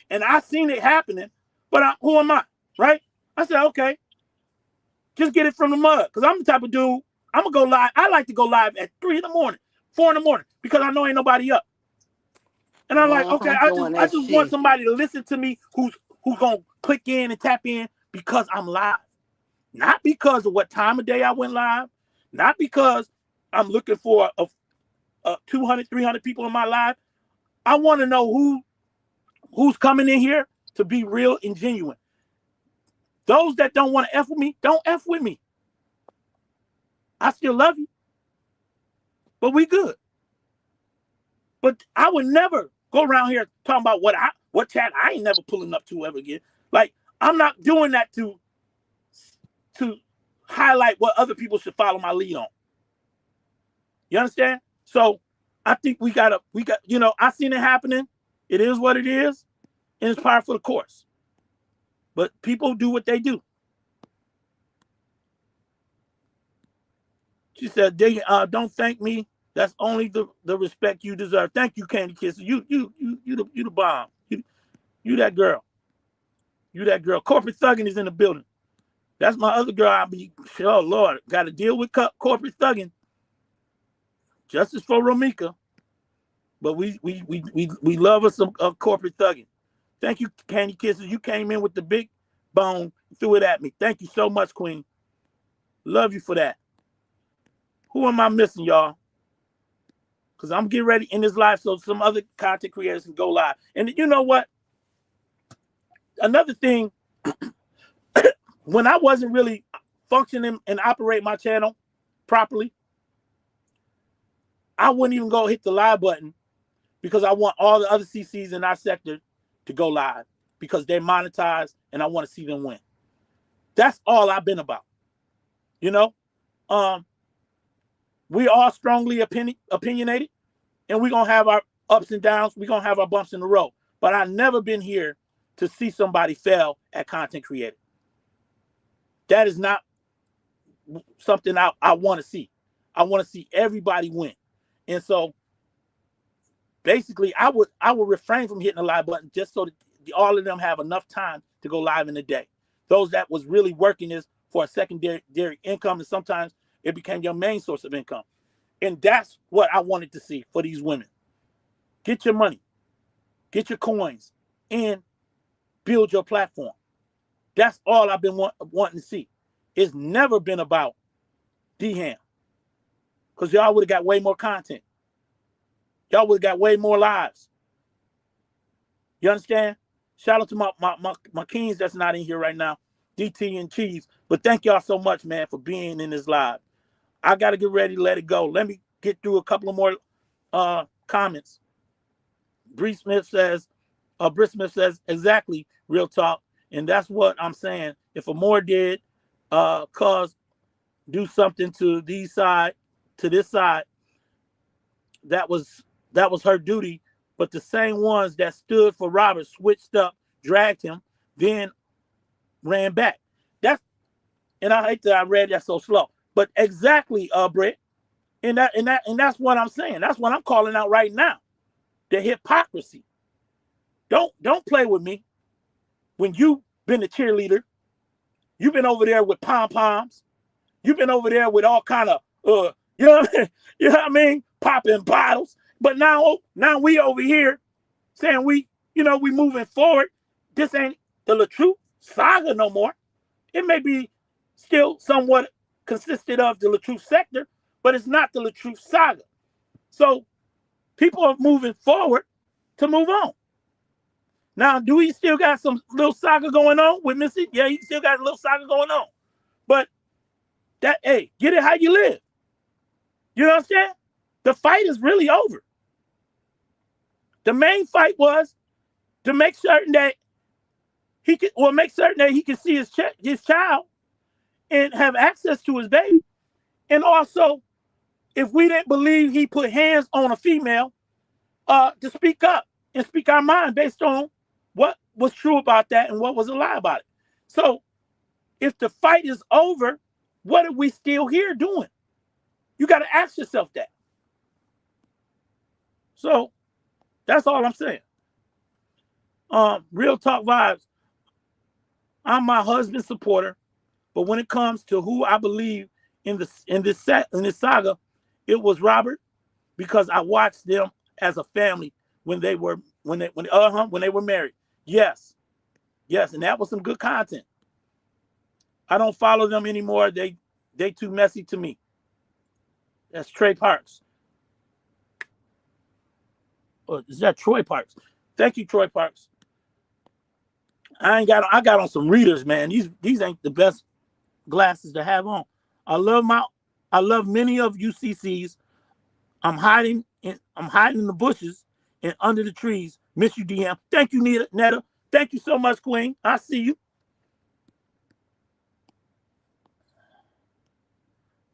And I seen it happening, but who am I, right? I said, okay, just get it from the mud. Because I'm the type of dude, I'm going to go live. I like to go live at 3 in the morning, 4 in the morning, because I know ain't nobody up. And I'm like, okay, Doing I that just want shit. somebody to listen to me who's going to click in and tap in because I'm live. Not because of what time of day I went live. Not because I'm looking for a 200, 300 people in my live. I want to know who's coming in here to be real and genuine. Those that don't want to F with me, don't F with me. I still love you. But we good. But I would never go around here talking about what chat I ain't never pulling up to ever again. Like, I'm not doing that to highlight what other people should follow my lead on. You understand? So I think we got, I seen it happening. It is what it is. And it's par for the course. But people do what they do. She said, don't thank me. That's only the respect you deserve. Thank you, Candy Kisser. You the bomb. You that girl. You that girl. Corporate thugging is in the building. That's my other girl. Oh Lord, got to deal with corporate thugging. Justice for Romika. But we love us some corporate thugging. Thank you, Candy Kisses. You came in with the big bone, threw it at me. Thank you so much, Queen. Love you for that. Who am I missing, y'all? Because I'm getting ready in this live so some other content creators can go live. And you know what? Another thing, when I wasn't really functioning and operate my channel properly, I wouldn't even go hit the live button because I want all the other CCs in our sector to go live because they're monetized and I want to see them win. That's all I've been about. You know? We are strongly opinionated and we're going to have our ups and downs. We're going to have our bumps in the road. But I've never been here to see somebody fail at content creating. That is not something I want to see. I want to see everybody win. And so basically I would refrain from hitting the live button just so that all of them have enough time to go live in the day. Those that was really working this for a secondary income, and sometimes it became your main source of income. And that's what I wanted to see for these women. Get your money, get your coins, and build your platform. That's all I've been wanting to see. It's never been about D-Ham. Because y'all would have got way more content. Y'all would have got way more lives. You understand? Shout out to my kings that's not in here right now, DT and Cheese. But thank y'all so much, man, for being in this live. I got to get ready to let it go. Let me get through a couple of more comments. Bree Smith says, exactly, real talk. And that's what I'm saying. If Amore did do something to this side, that was her duty. But the same ones that stood for Robert switched up, dragged him, then ran back. And I hate that I read that so slow. But exactly, Brett. And that's what I'm saying. That's what I'm calling out right now. The hypocrisy. Don't play with me. When you've been a cheerleader, you've been over there with pom-poms. You've been over there with all kind of you know what I mean? Popping bottles. But now we over here saying we moving forward. This ain't the LaTruth saga no more. It may be still somewhat consisted of the LaTruth sector, but it's not the LaTruth saga. So people are moving forward to move on. Now, do we still got some little saga going on with Missy? Yeah, he still got a little saga going on. But get it how you live. You know what I'm saying? The fight is really over. The main fight was to make certain that he can see his child and have access to his baby. And also, if we didn't believe he put hands on a female, to speak up and speak our mind based on what was true about that and what was a lie about it. So if the fight is over, what are we still here doing? You got to ask yourself that. So that's all I'm saying. Real talk vibes. I'm my husband's supporter, but when it comes to who I believe in this saga, it was Robert, because I watched them as a family when they were married. Yes, and that was some good content. I don't follow them anymore. They too messy to me. That's Trey Parks. Or is that Troy Parks? Thank you, Troy Parks. I got on some readers, man. These ain't the best glasses to have on. I love many of UCCs. I'm hiding in the bushes and under the trees. Miss you, DM. Thank you, Netta. Thank you so much, Queen. I see you.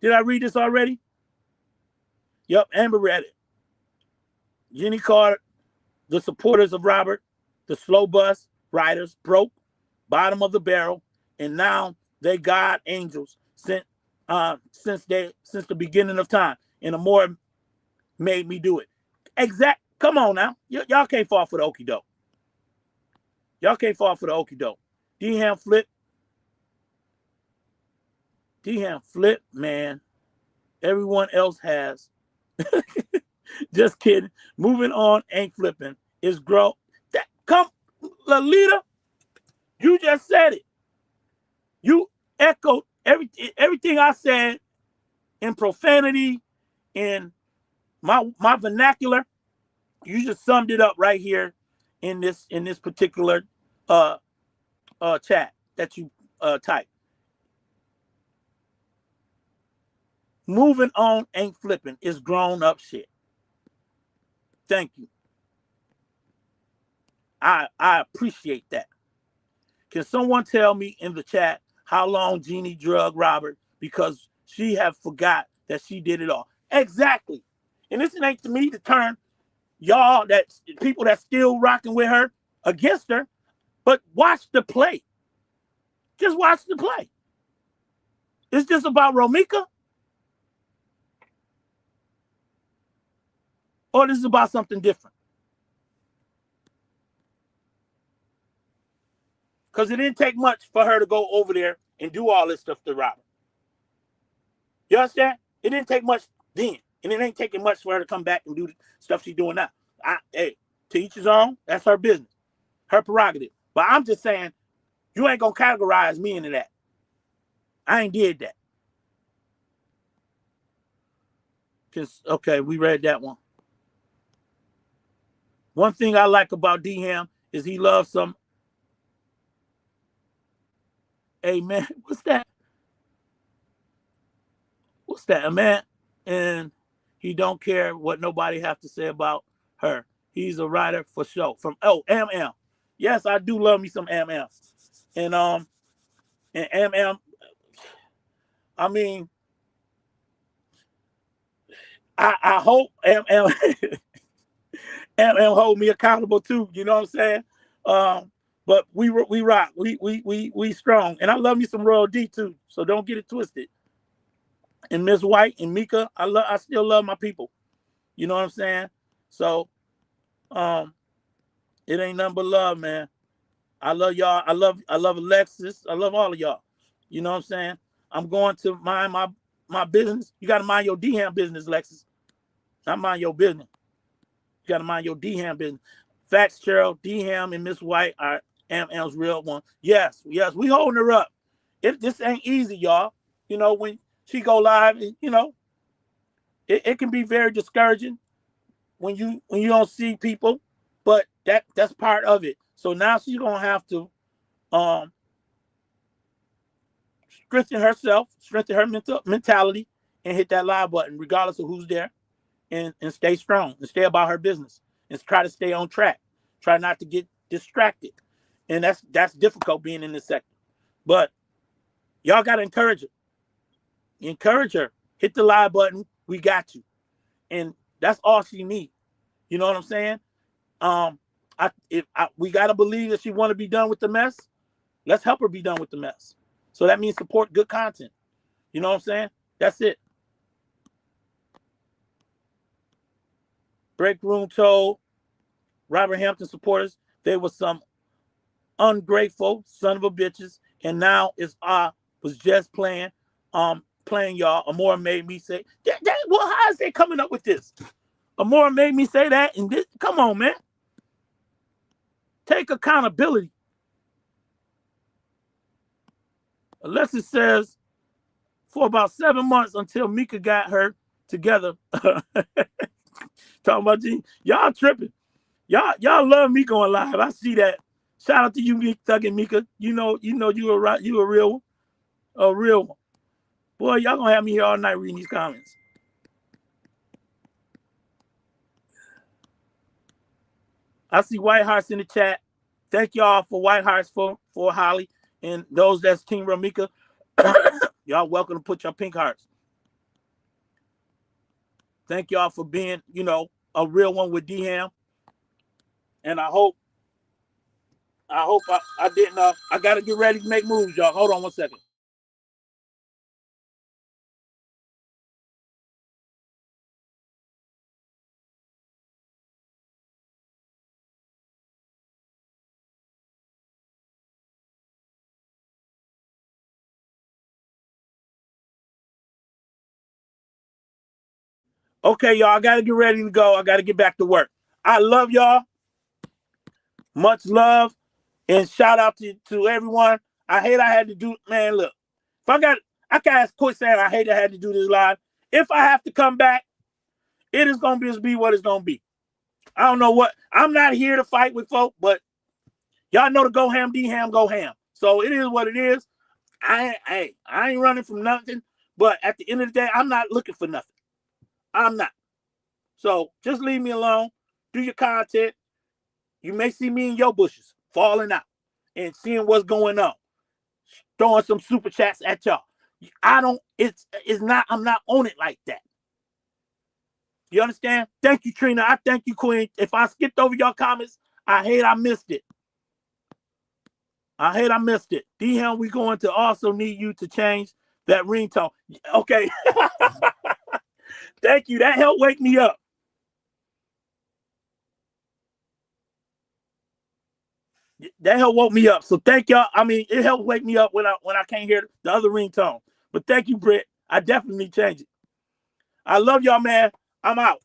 Did I read this already? Yep, Amber read it. Jenny Carter, the supporters of Robert, the slow bus riders broke, bottom of the barrel, and now they God angels since the beginning of time. And the more made me do it. Come on now. Y'all can't fall for the okie doke. Y'all can't fall for the okie doke. D-Ham flip, man. Everyone else has. Just kidding. Moving on, ain't flipping. It's grow. Come, Lalita. You just said it. You echoed everything I said in profanity, in my vernacular. You just summed it up right here in this particular chat that you typed. Moving on ain't flipping. It's grown up shit. Thank you. I appreciate that. Can someone tell me in the chat how long Jeannie drugged Robert, because she have forgot that she did it all? Exactly. And this ain't to me to turn y'all, that people that still rocking with her, against her, but watch the play. Just watch the play. It's just about Romika, or this is about something different? Because it didn't take much for her to go over there and do all this stuff to Robert. You understand? It didn't take much then. And it ain't taking much for her to come back and do the stuff she's doing now. Hey, to each his own, that's her business. Her prerogative. But I'm just saying, you ain't going to categorize me into that. I ain't did that. Okay, we read that one. One thing I like about D-Ham is he loves some. Hey, man, what's that? What's that, man? And he don't care what nobody have to say about her. He's a writer for sure. From MM. Yes, I do love me some MM. And MM, I mean, I hope MM MM hold me accountable too. You know what I'm saying? But we rock. We strong. And I love me some Royal D too. So don't get it twisted. And Miss White and Mika, I still love my people. You know what I'm saying? So it ain't nothing but love, man. I love y'all. I love Alexis. I love all of y'all. You know what I'm saying? I'm going to mind my business. You gotta mind your D-Ham business, Alexis. Not mind your business. You gotta mind your D-Ham business. Facts, Cheryl, D-Ham and Miss White are MM's real one. Yes, we holding her up. This ain't easy, y'all. You know, when she go live, you know, it can be very discouraging when you don't see people, but that's part of it. So now she's gonna have to strengthen herself, strengthen her mentality, and hit that live button, regardless of who's there, and stay strong and stay about her business and try to stay on track. Try not to get distracted, and that's difficult being in this sector. But y'all gotta encourage her. Encourage her. Hit the live button. We got you, and that's all she needs. You know what I'm saying? We gotta believe that she want to be done with the mess. Let's help her be done with the mess. So that means support good content. You know what I'm saying? That's it. Break Room told Robert Hampton supporters they were some ungrateful son of a bitches, and now it's was just playing y'all. Amora made me say well, how is they coming up with this? Amora made me say that, and this, come on, man. Take accountability. Alexis says, for about 7 months until Mika got her together. Talking about G. Y'all tripping. Y'all love me going live. I see that. Shout out to you, Thug and Mika. You know you a real one. A real one. Boy, y'all gonna have me here all night reading these comments. I see white hearts in the chat. Thank y'all for white hearts for Holly. And those that's Team Ramika, y'all welcome to put your pink hearts. Thank y'all for being, a real one with D-Ham. And I hope I didn't. I got to get ready to make moves, y'all. Hold on 1 second. Okay, y'all, I got to get ready to go. I got to get back to work. I love y'all. Much love. And shout out to everyone. I hate I had to do, man, look. I can ask quit saying I hate I had to do this live. If I have to come back, it is going to just be what it's going to be. I don't know what. I'm not here to fight with folk, but y'all know to go ham, D-Ham, go ham. So it is what it is. I ain't running from nothing. But at the end of the day, I'm not looking for nothing. I'm not. So just leave me alone. Do your content. You may see me in your bushes falling out and seeing what's going on. Throwing some super chats at y'all. It's not, I'm not on it like that. You understand? Thank you, Trina. I thank you, Queen. If I skipped over your comments, I hate I missed it. D-Ham, we going to also need you to change that ringtone. Okay. Thank you. That helped wake me up. That helped woke me up. So thank y'all. I mean, it helped wake me up when I can't hear the other ringtone. But thank you, Britt. I definitely need to change it. I love y'all, man. I'm out.